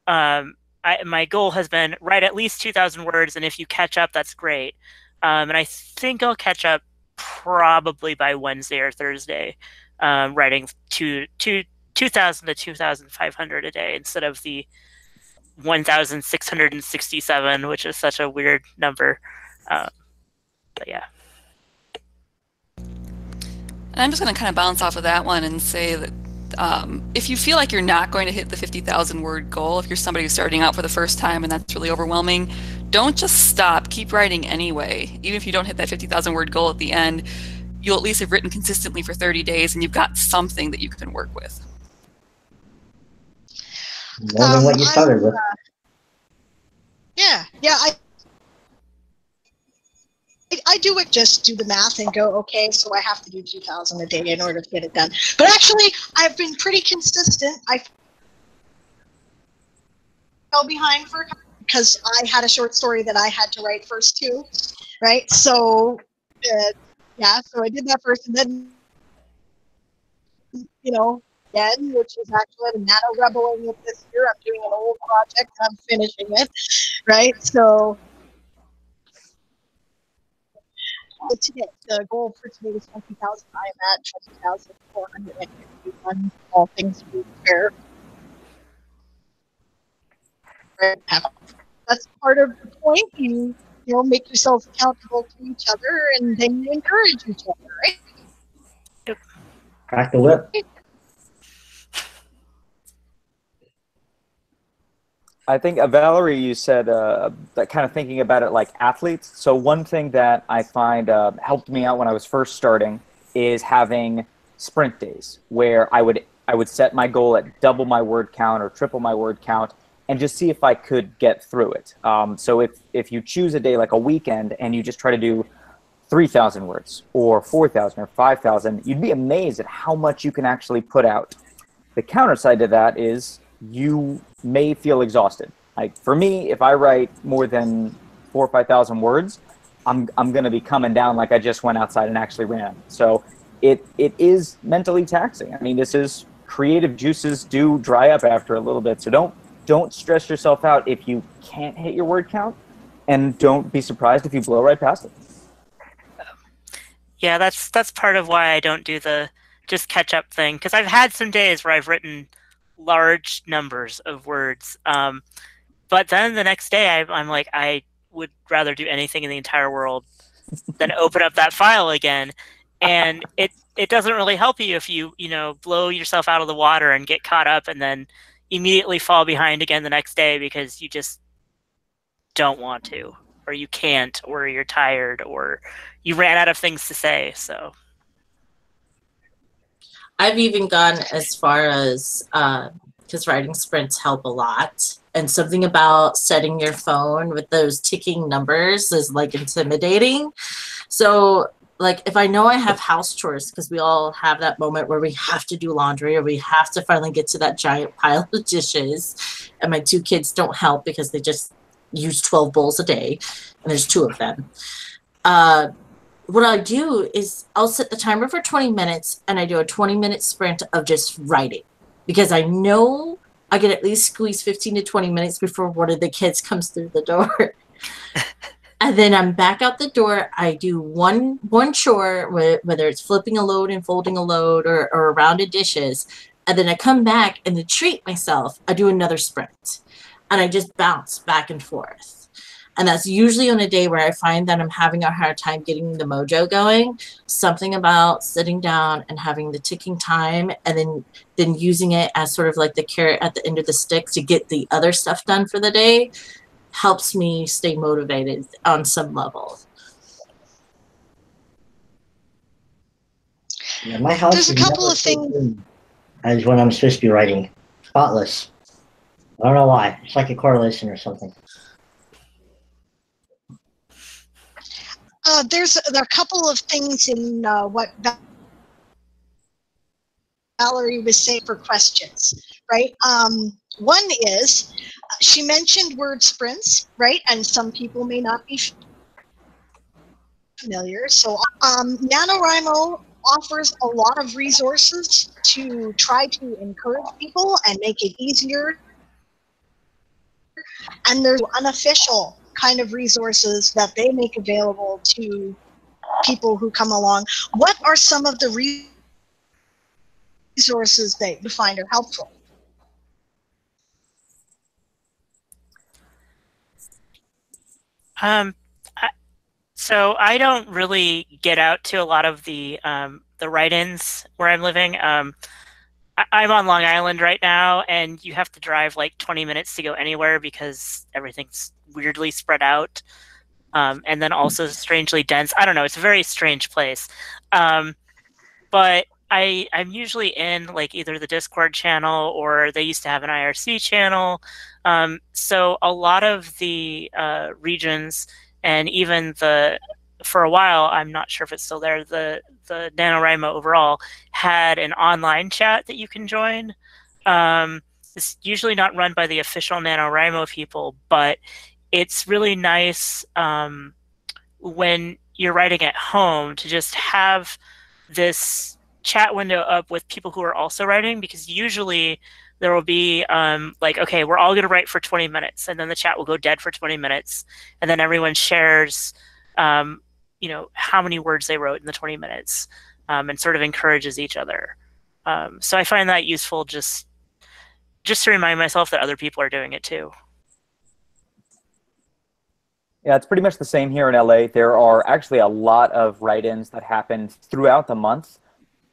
my goal has been write at least 2,000 words, and if you catch up, that's great. And I think I'll catch up probably by Wednesday or Thursday, writing 2,000 to 2,500 a day instead of the 1,667, which is such a weird number. But yeah. And I'm just going to kind of bounce off of that one and say that if you feel like you're not going to hit the 50,000 word goal, if you're somebody who's starting out for the first time and that's really overwhelming, don't just stop. Keep writing anyway. Even if you don't hit that 50,000 word goal at the end, you'll at least have written consistently for 30 days and you've got something that you can work with. More than what you started with. Yeah, I do it, just do the math and go, okay, so I have to do 2,000 a day in order to get it done. But actually, I've been pretty consistent. I fell behind because I had a short story that I had to write first too, right? So, yeah, so I did that first, and then, again, which is actually a NaNoWriMo it this year. I'm doing an old project, and I'm finishing it, right? So today, the goal for today was 20,000. I am at 20,451, all things being fair. That's part of the point. You make yourselves accountable to each other, and then you encourage each other, right? Yep. Crack the whip. I think, Valerie, you said that kind of thinking about it like athletes. So one thing that I find helped me out when I was first starting is having sprint days where I would set my goal at double my word count or triple my word count and just see if I could get through it. So if you choose a day like a weekend and you just try to do 3,000 words or 4,000 or 5,000, you'd be amazed at how much you can actually put out. The counter side to that is you may feel exhausted. Like for me, if I write more than 4,000 or 5,000 words, I'm going to be coming down like I just went outside and actually ran. So it is mentally taxing. I mean, this is creative juices do dry up after a little bit. So don't stress yourself out if you can't hit your word count, and don't be surprised if you blow right past it. Yeah, that's part of why I don't do the just catch up thing, because I've had some days where I've written large numbers of words, but then the next day I'm like, I would rather do anything in the entire world than open up that file again. And it doesn't really help you if you blow yourself out of the water and get caught up and then immediately fall behind again the next day because you just don't want to, or you can't, or you're tired, or you ran out of things to say. So I've even gone as far as, because writing sprints help a lot, and something about setting your phone with those ticking numbers is like intimidating. So like if I know I have house chores, because we all have that moment where we have to do laundry or we have to finally get to that giant pile of dishes, and my two kids don't help because they just use 12 bowls a day, and there's 2 of them. What I do is I'll set the timer for 20 minutes, and I do a 20-minute sprint of just writing, because I know I can at least squeeze 15 to 20 minutes before one of the kids comes through the door. And then I'm back out the door. I do one chore, whether it's flipping a load and folding a load or a round of dishes. And then I come back, and to treat myself, I do another sprint. And I just bounce back and forth. And that's usually on a day where I find that I'm having a hard time getting the mojo going. Something about sitting down and having the ticking time, and then using it as sort of like the carrot at the end of the stick to get the other stuff done for the day helps me stay motivated on some level. Yeah, my house There's a couple of things as when I'm supposed to be writing. Spotless. I don't know why. It's like a correlation or something. there are a couple of things in what Valerie was saying for questions, right? One is, she mentioned word sprints, right? And some people may not be familiar. So NaNoWriMo offers a lot of resources to try to encourage people and make it easier. And there's unofficial kind of resources that they make available to people who come along. What are some of the resources that you find are helpful? So I don't really get out to a lot of the write-ins where I'm living. I'm on Long Island right now, and you have to drive like 20 minutes to go anywhere because everything's weirdly spread out, and then also strangely dense. I don't know. It's a very strange place. But I'm usually in like either the Discord channel, or they used to have an IRC channel. So a lot of the regions, and even for a while, I'm not sure if it's still there, the NaNoWriMo overall had an online chat that you can join. It's usually not run by the official NaNoWriMo people, but it's really nice when you're writing at home to just have this chat window up with people who are also writing, because usually there will be like, okay, we're all going to write for 20 minutes, and then the chat will go dead for 20 minutes, and then everyone shares you know, how many words they wrote in the 20 minutes, and sort of encourages each other. So I find that useful just to remind myself that other people are doing it too. Yeah, it's pretty much the same here in LA. There are actually a lot of write-ins that happen throughout the month,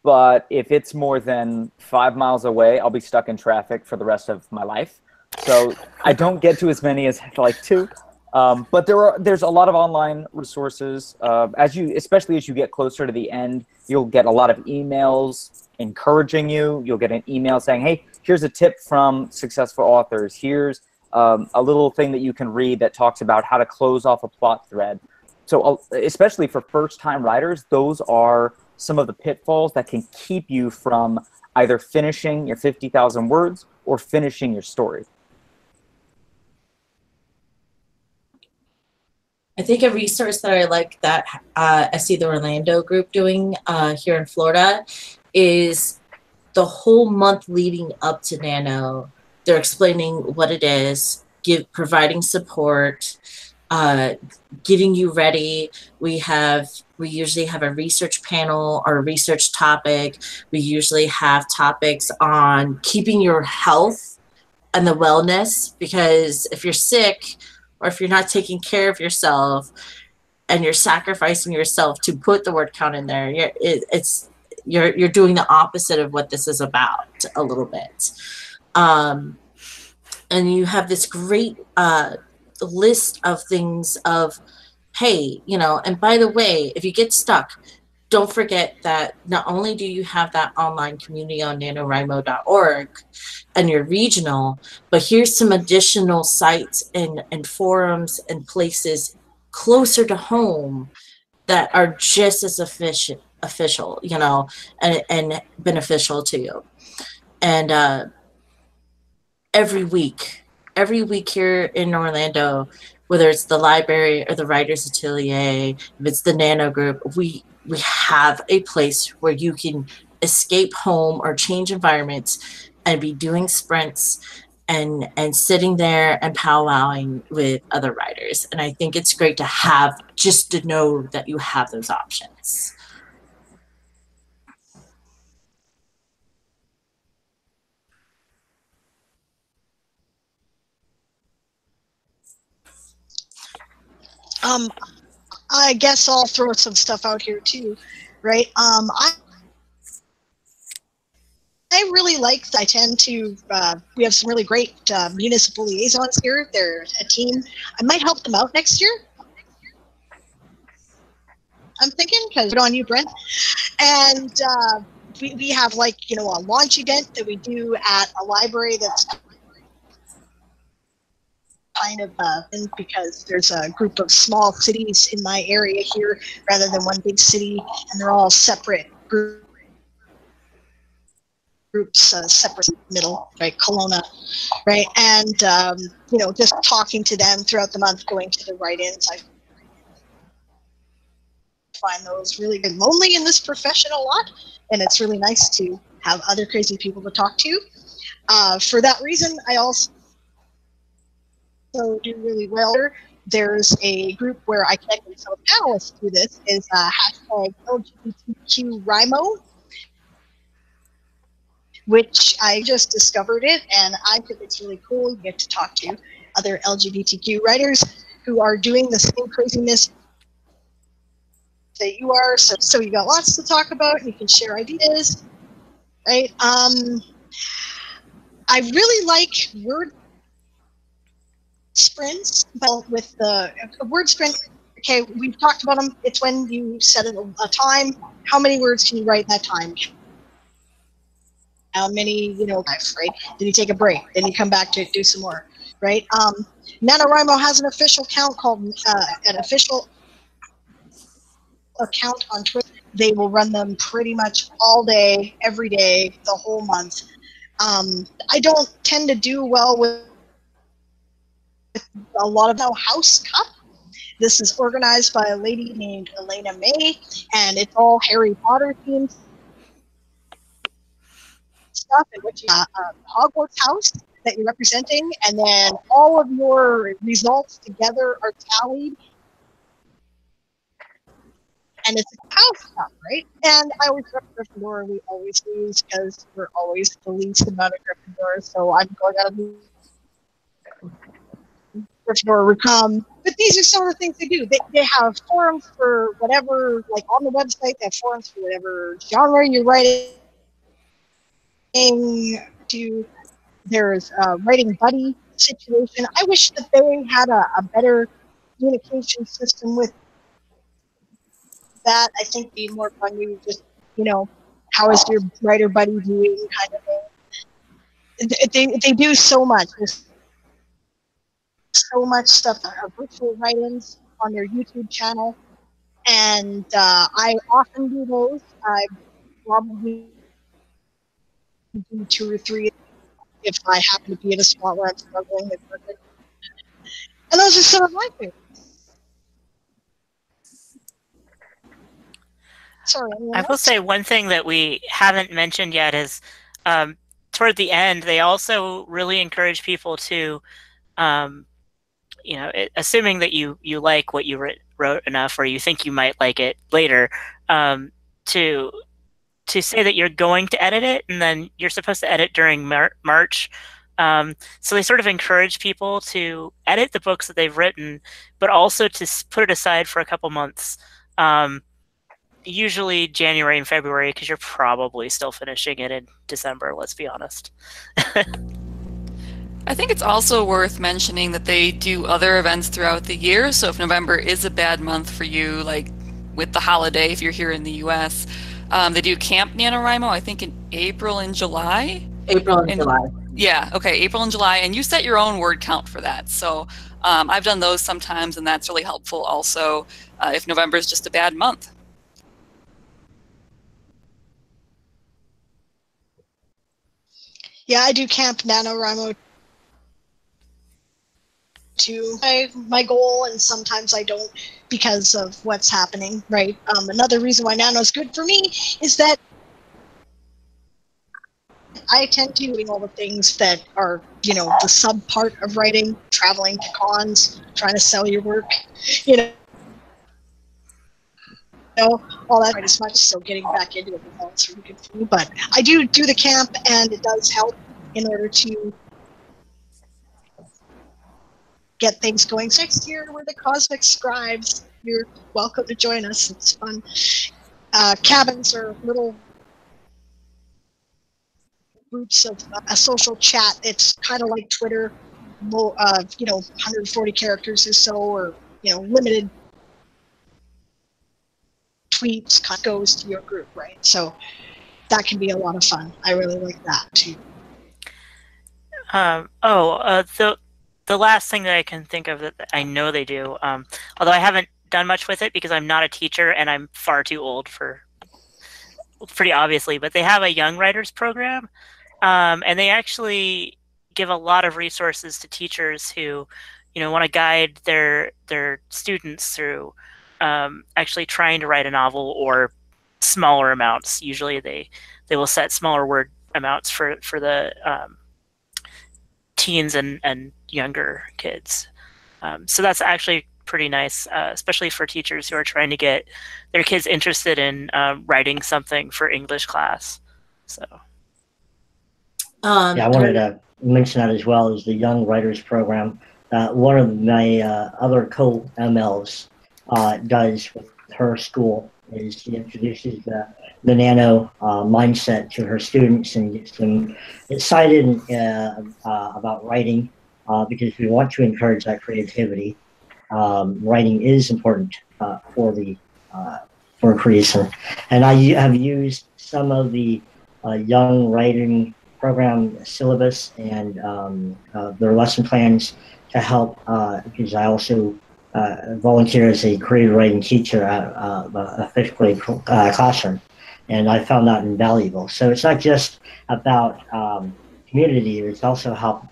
but if it's more than 5 miles away, I'll be stuck in traffic for the rest of my life. So I don't get to as many as I'd like to. But there's a lot of online resources. Especially as you get closer to the end, you'll get a lot of emails encouraging you. You'll get an email saying, hey, here's a tip from successful authors. Here's a little thing that you can read that talks about how to close off a plot thread. So especially for first-time writers, those are some of the pitfalls that can keep you from either finishing your 50,000 words or finishing your story. I think a resource that I like that I see the Orlando group doing here in Florida is the whole month leading up to Nano. They're explaining what it is, providing support, getting you ready. We usually have a research panel or a research topic. We usually have topics on keeping your health and the wellness, because if you're sick, or if you're not taking care of yourself and you're sacrificing yourself to put the word count in there, you're doing the opposite of what this is about a little bit. And you have this great list of things of, hey, you know, and by the way, if you get stuck, don't forget that not only do you have that online community on NaNoWriMo.org and your regional, but here's some additional sites and forums and places closer to home that are just as official, you know, and beneficial to you. And every week every week here in Orlando, whether it's the library or the Writers Atelier, if it's the Nano Group, we have a place where you can escape home or change environments and be doing sprints and sitting there and powwowing with other writers. And I think it's great to have, just to know that you have those options. I guess I'll throw some stuff out here too, right? I really like, I tend to, we have some really great municipal liaisons here. They're a team. I might help them out next year. I'm thinking, because put on you, Brent. And we have, like, you know, a launch event that we do at a library that's kind of because there's a group of small cities in my area here rather than one big city, and they're all separate groups, separate middle, right, Kelowna, right, and you know, just talking to them throughout the month, going to the write-ins. I find those really good. Lonely in this profession a lot, and it's really nice to have other crazy people to talk to. For that reason, I also do really well. There's a group where I connect with some panelists through this, is hashtag LGBTQRIMO, which I just discovered it, and I think it's really cool. You get to talk to other LGBTQ writers who are doing the same craziness that you are. So you got lots to talk about, and you can share ideas, right? I really like word sprints. Well, with the word sprint, okay, we've talked about them. It's when you set a time. How many words can you write in that time? How many, you know, right? Then you take a break. Then you come back to do some more, right? NaNoWriMo has an official account called an official account on Twitter. They will run them pretty much all day, every day, the whole month. I don't tend to do well with a lot of House Cup. This is organized by a lady named Elena May, and it's all Harry Potter themed stuff, in which Hogwarts house that you're representing, and then all of your results together are tallied, and it's a house stuff, right? And I always rep Gryffindor, we always lose because we're always the least amount of Gryffindor, so I'm going out of the Gryffindor. But these are some of the things they do. They have forums for whatever, like on the website, they have forums for whatever genre you're writing to. There's a writing buddy situation. I wish that they had a better communication system with that. I think it'd be more fun to just, you know, how is your writer buddy doing kind of thing. They do so much. There's so much stuff, virtual write-ins on their YouTube channel, and I often do those. I probably do 2 or 3 if I happen to be in a spot where I'm struggling with it. And those are some of my favorites. Sorry, I will say one thing that we haven't mentioned yet is toward the end, they also really encourage people to, you know, assuming that you like what you wrote enough, or you think you might like it later, to say that you're going to edit it, and then you're supposed to edit during March. So they sort of encourage people to edit the books that they've written, but also to put it aside for a couple months. Usually January and February, because you're probably still finishing it in December, let's be honest. I think it's also worth mentioning that they do other events throughout the year. So if November is a bad month for you, like with the holiday, if you're here in the US, they do Camp NaNoWriMo, I think in April and July. April and July. Yeah, okay, April and July, and you set your own word count for that. So I've done those sometimes, and that's really helpful also if November is just a bad month. Yeah, I do Camp NaNoWriMo to my goal, and sometimes I don't because of what's happening, right? Another reason why Nano is good for me is that I tend to doing all the things that are, the sub part of writing, traveling to cons, trying to sell your work, all that quite as much. So getting back into it is really good for me. But I do the camp, and it does help in order to get things going. Next year, we're the Cosmic Scribes. You're welcome to join us. It's fun. Cabins are little groups of a social chat. It's kind of like Twitter, 140 characters or so, or limited tweets kind of goes to your group, right? So that can be a lot of fun. I really like that too. The last thing that I can think of that I know they do, although I haven't done much with it because I'm not a teacher and I'm far too old for, pretty obviously, but they have a young writers program, and they actually give a lot of resources to teachers who, want to guide their students through actually trying to write a novel or smaller amounts. Usually they will set smaller word amounts for the teens and younger kids. So that's actually pretty nice, especially for teachers who are trying to get their kids interested in writing something for English class. So, yeah, I wanted to mention that as well as the Young Writers Program. One of my other co-MLs does with her school is she introduces the nano mindset to her students and gets them excited about writing because we want to encourage that creativity. Writing is important for a creator, and I have used some of the young writing program syllabus and their lesson plans to help because I also volunteer as a creative writing teacher at a fifth grade classroom, and I found that invaluable. So it's not just about community; it's also help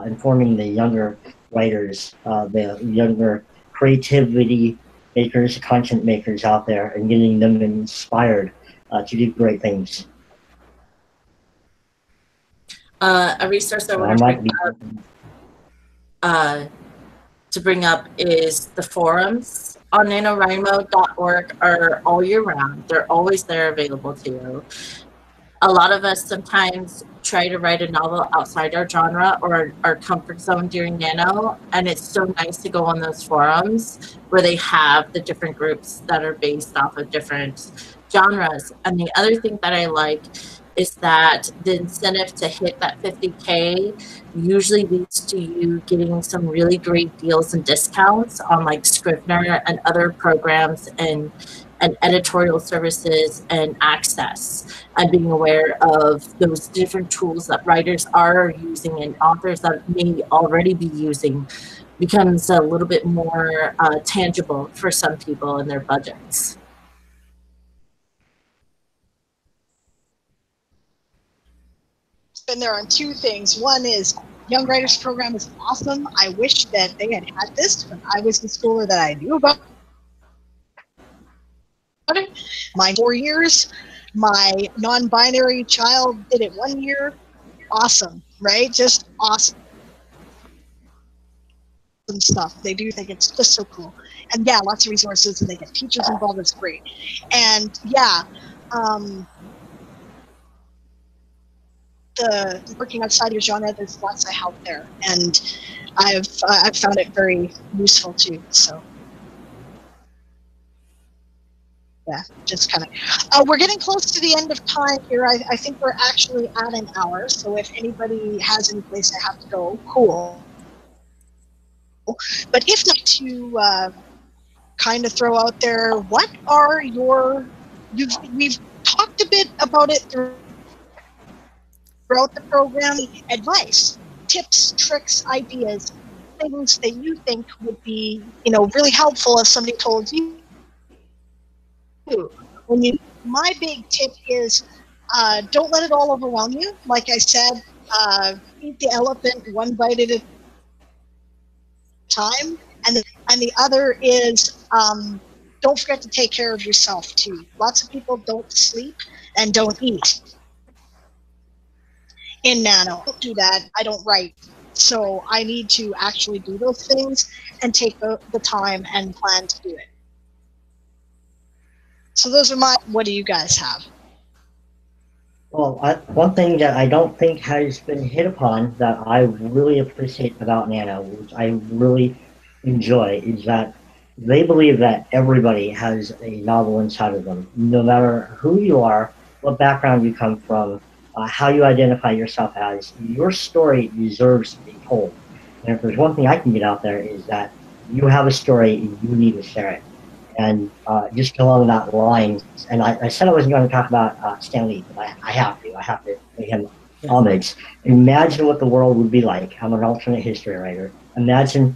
informing the younger writers, the younger creativity makers, content makers out there, and getting them inspired to do great things. A resource I want to bring up is the forums on NaNoWriMo.org are all year round. They're always there available to you. A lot of us sometimes try to write a novel outside our genre or our comfort zone during Nano, and it's so nice to go on those forums where they have the different groups that are based off of different genres. And the other thing that I like is that the incentive to hit that 50K usually leads to you getting some really great deals and discounts on like Scrivener and other programs and editorial services and access, and being aware of those different tools that writers are using and authors that may already be using becomes a little bit more tangible for some people in their budgets. Been there on two things. One is Young Writers Program is awesome. I wish that they had this when I was in school or that I knew about it. My 4 years, my non-binary child did it 1 year. Awesome, right? Just awesome stuff. They do think it's just so cool. And yeah, lots of resources, and they get teachers involved. It's great. And yeah, the working outside your genre, there's lots of help there, and I've found it very useful too. So yeah, just kind of we're getting close to the end of time here. I think we're actually at an hour, so if anybody has any place I have to go, cool. But if not, to kind of throw out there, what are we've talked a bit about it throughout the program, advice, tips, tricks, ideas, things that you think would be, really helpful if somebody told you. My big tip is don't let it all overwhelm you. Like I said, eat the elephant one bite at a time, and the other is don't forget to take care of yourself too. Lots of people don't sleep and don't eat. In Nano, I don't do that. I don't write. So I need to actually do those things and take the time and plan to do it. So those are my, what do you guys have? Well, one thing that I don't think has been hit upon that I really appreciate about Nano, which I really enjoy, is that they believe that everybody has a novel inside of them. No matter who you are, what background you come from, how you identify yourself as, your story deserves to be told. And if there's one thing I can get out there is that you have a story and you need to share it. And just along that line, and I said I wasn't going to talk about Stan Lee, but I have to pay him homage. Imagine what the world would be like. I'm an alternate history writer. Imagine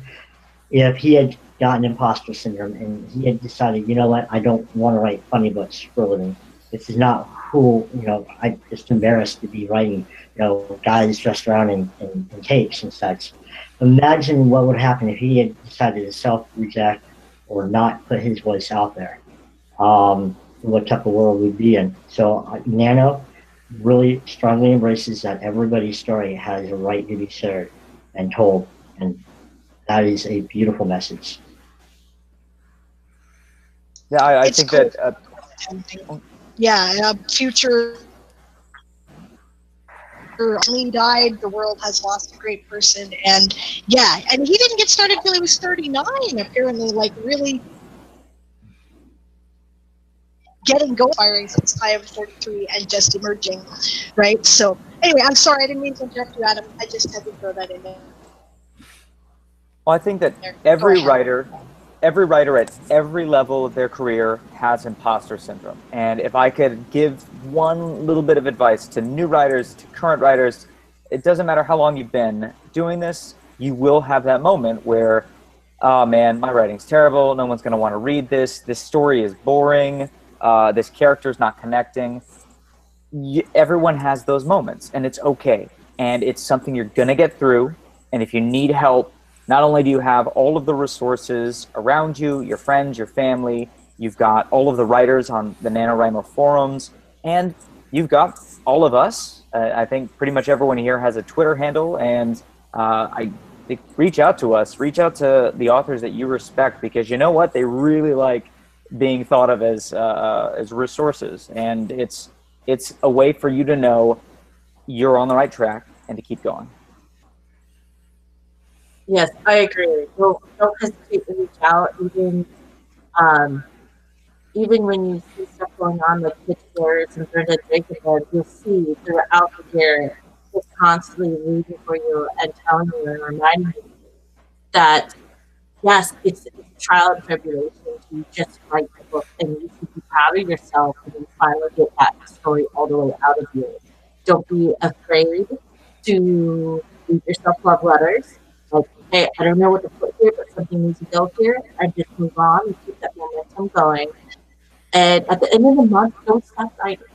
if he had gotten imposter syndrome and he had decided, you know what, I don't want to write funny books for a living. This is not who, I'm just embarrassed to be writing, guys dressed around in capes and such. Imagine what would happen if he had decided to self-reject or not put his voice out there, what type of world we'd be in. So Nano really strongly embraces that everybody's story has a right to be shared and told, and that is a beautiful message. Yeah, I think cool. that... yeah, future... He died, the world has lost a great person, and yeah, and he didn't get started till he was 39, apparently, like really getting going since I am 43 and just emerging, right? So anyway, I'm sorry, I didn't mean to interrupt you, Adam. I just had to throw that in there. Well, I think that every writer at every level of their career has imposter syndrome. And if I could give one little bit of advice to new writers, to current writers, it doesn't matter how long you've been doing this, you will have that moment where, oh man, my writing's terrible, no one's going to want to read this story is boring, this character's not connecting. Everyone has those moments, and it's okay. And it's something you're going to get through, and if you need help, not only do you have all of the resources around you, your friends, your family, you've got all of the writers on the NaNoWriMo forums, and you've got all of us. I think pretty much everyone here has a Twitter handle, and I think reach out to us, reach out to the authors that you respect, because you know what? They really like being thought of as resources, and it's a way for you to know you're on the right track and to keep going. Yes, I agree. Don't hesitate to reach out, even when you see stuff going on like pitch fairs and Brenda Drake events, you'll see throughout the year just constantly reading for you and telling you and reminding you that yes, it's a trial and tribulation to just write the book, and you should be proud of yourself when you finally get that story all the way out of you. Don't be afraid to read yourself love letters. Like, hey, I don't know what to put here, but something needs to go here, and just move on and keep that momentum going. And at the end of the month, don't stop writing.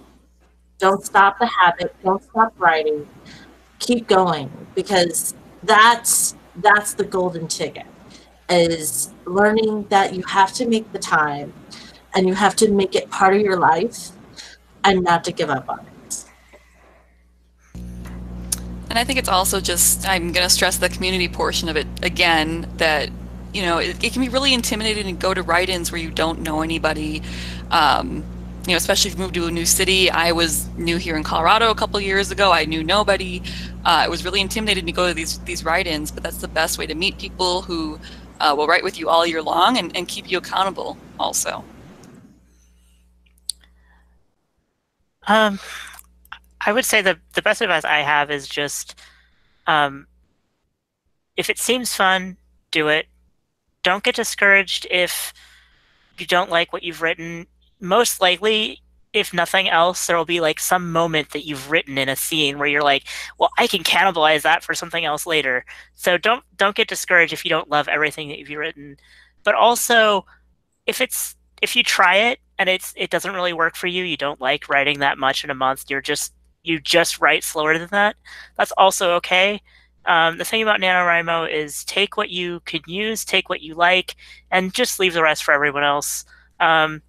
Don't stop the habit. Don't stop writing. Keep going, because that's the golden ticket, is learning that you have to make the time and you have to make it part of your life and not to give up on it. And I think it's also just, I'm going to stress the community portion of it again, that, it can be really intimidating to go to write-ins where you don't know anybody, especially if you move to a new city. I was new here in Colorado a couple years ago. I knew nobody. It was really intimidating to go to these write-ins, but that's the best way to meet people who will write with you all year long and keep you accountable also. I would say the best advice I have is just, if it seems fun, do it. Don't get discouraged if you don't like what you've written. Most likely, if nothing else, there will be like some moment that you've written in a scene where you're like, well, I can cannibalize that for something else later. So don't get discouraged if you don't love everything that you've written. But also, if you try it and it doesn't really work for you, you don't like writing that much in a month, you just write slower than that, that's also okay. The thing about NaNoWriMo is take what you can use, take what you like, and just leave the rest for everyone else. And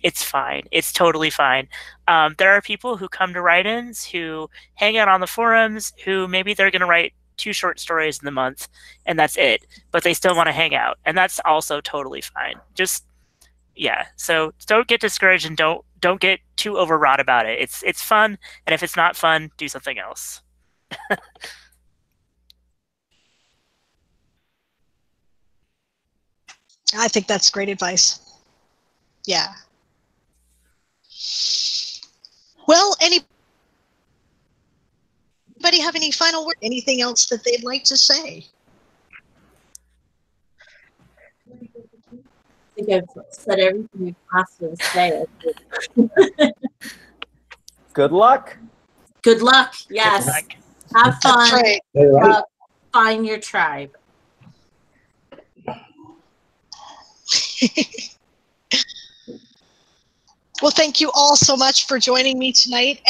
it's fine. It's totally fine. There are people who come to write-ins who hang out on the forums who maybe they're going to write 2 short stories in the month, and that's it. But they still want to hang out, and that's also totally fine. Just yeah. So don't get discouraged and don't get too overwrought about it. It's fun, and if it's not fun, do something else. I think that's great advice. Yeah. Well, anybody have any final word? Anything else that they'd like to say? I think I've said everything you possibly say. Good luck. Good luck. Yes. Good luck. Have fun. That's right. Find your tribe. Well, thank you all so much for joining me tonight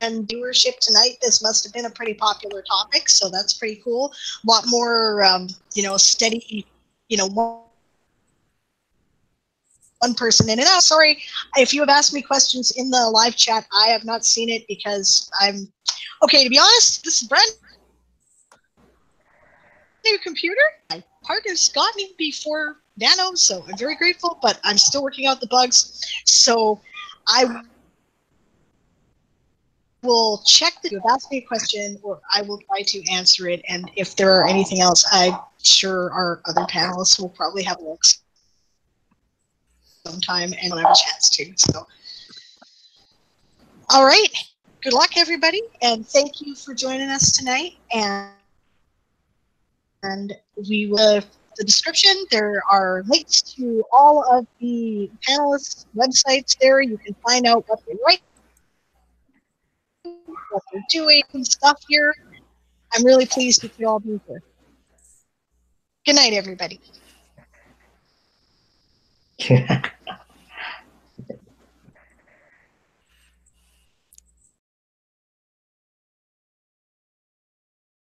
and viewership tonight. This must have been a pretty popular topic, so that's pretty cool. A lot more, steady, one person in and out. Sorry if you have asked me questions in the live chat. I have not seen it because I'm okay. To be honest, this is brand new computer. My partner's got me before Nano, so I'm very grateful. But I'm still working out the bugs. So I will check that you have asked me a question, or I will try to answer it. And if there are anything else, I'm sure our other panelists will probably have a look sometime and will have a chance to. So, all right. Good luck, everybody, and thank you for joining us tonight. And we will, the description, there are links to all of the panelists' websites there. You can find out what they write, what they're doing, and stuff here. I'm really pleased you could all be here. Good night, everybody.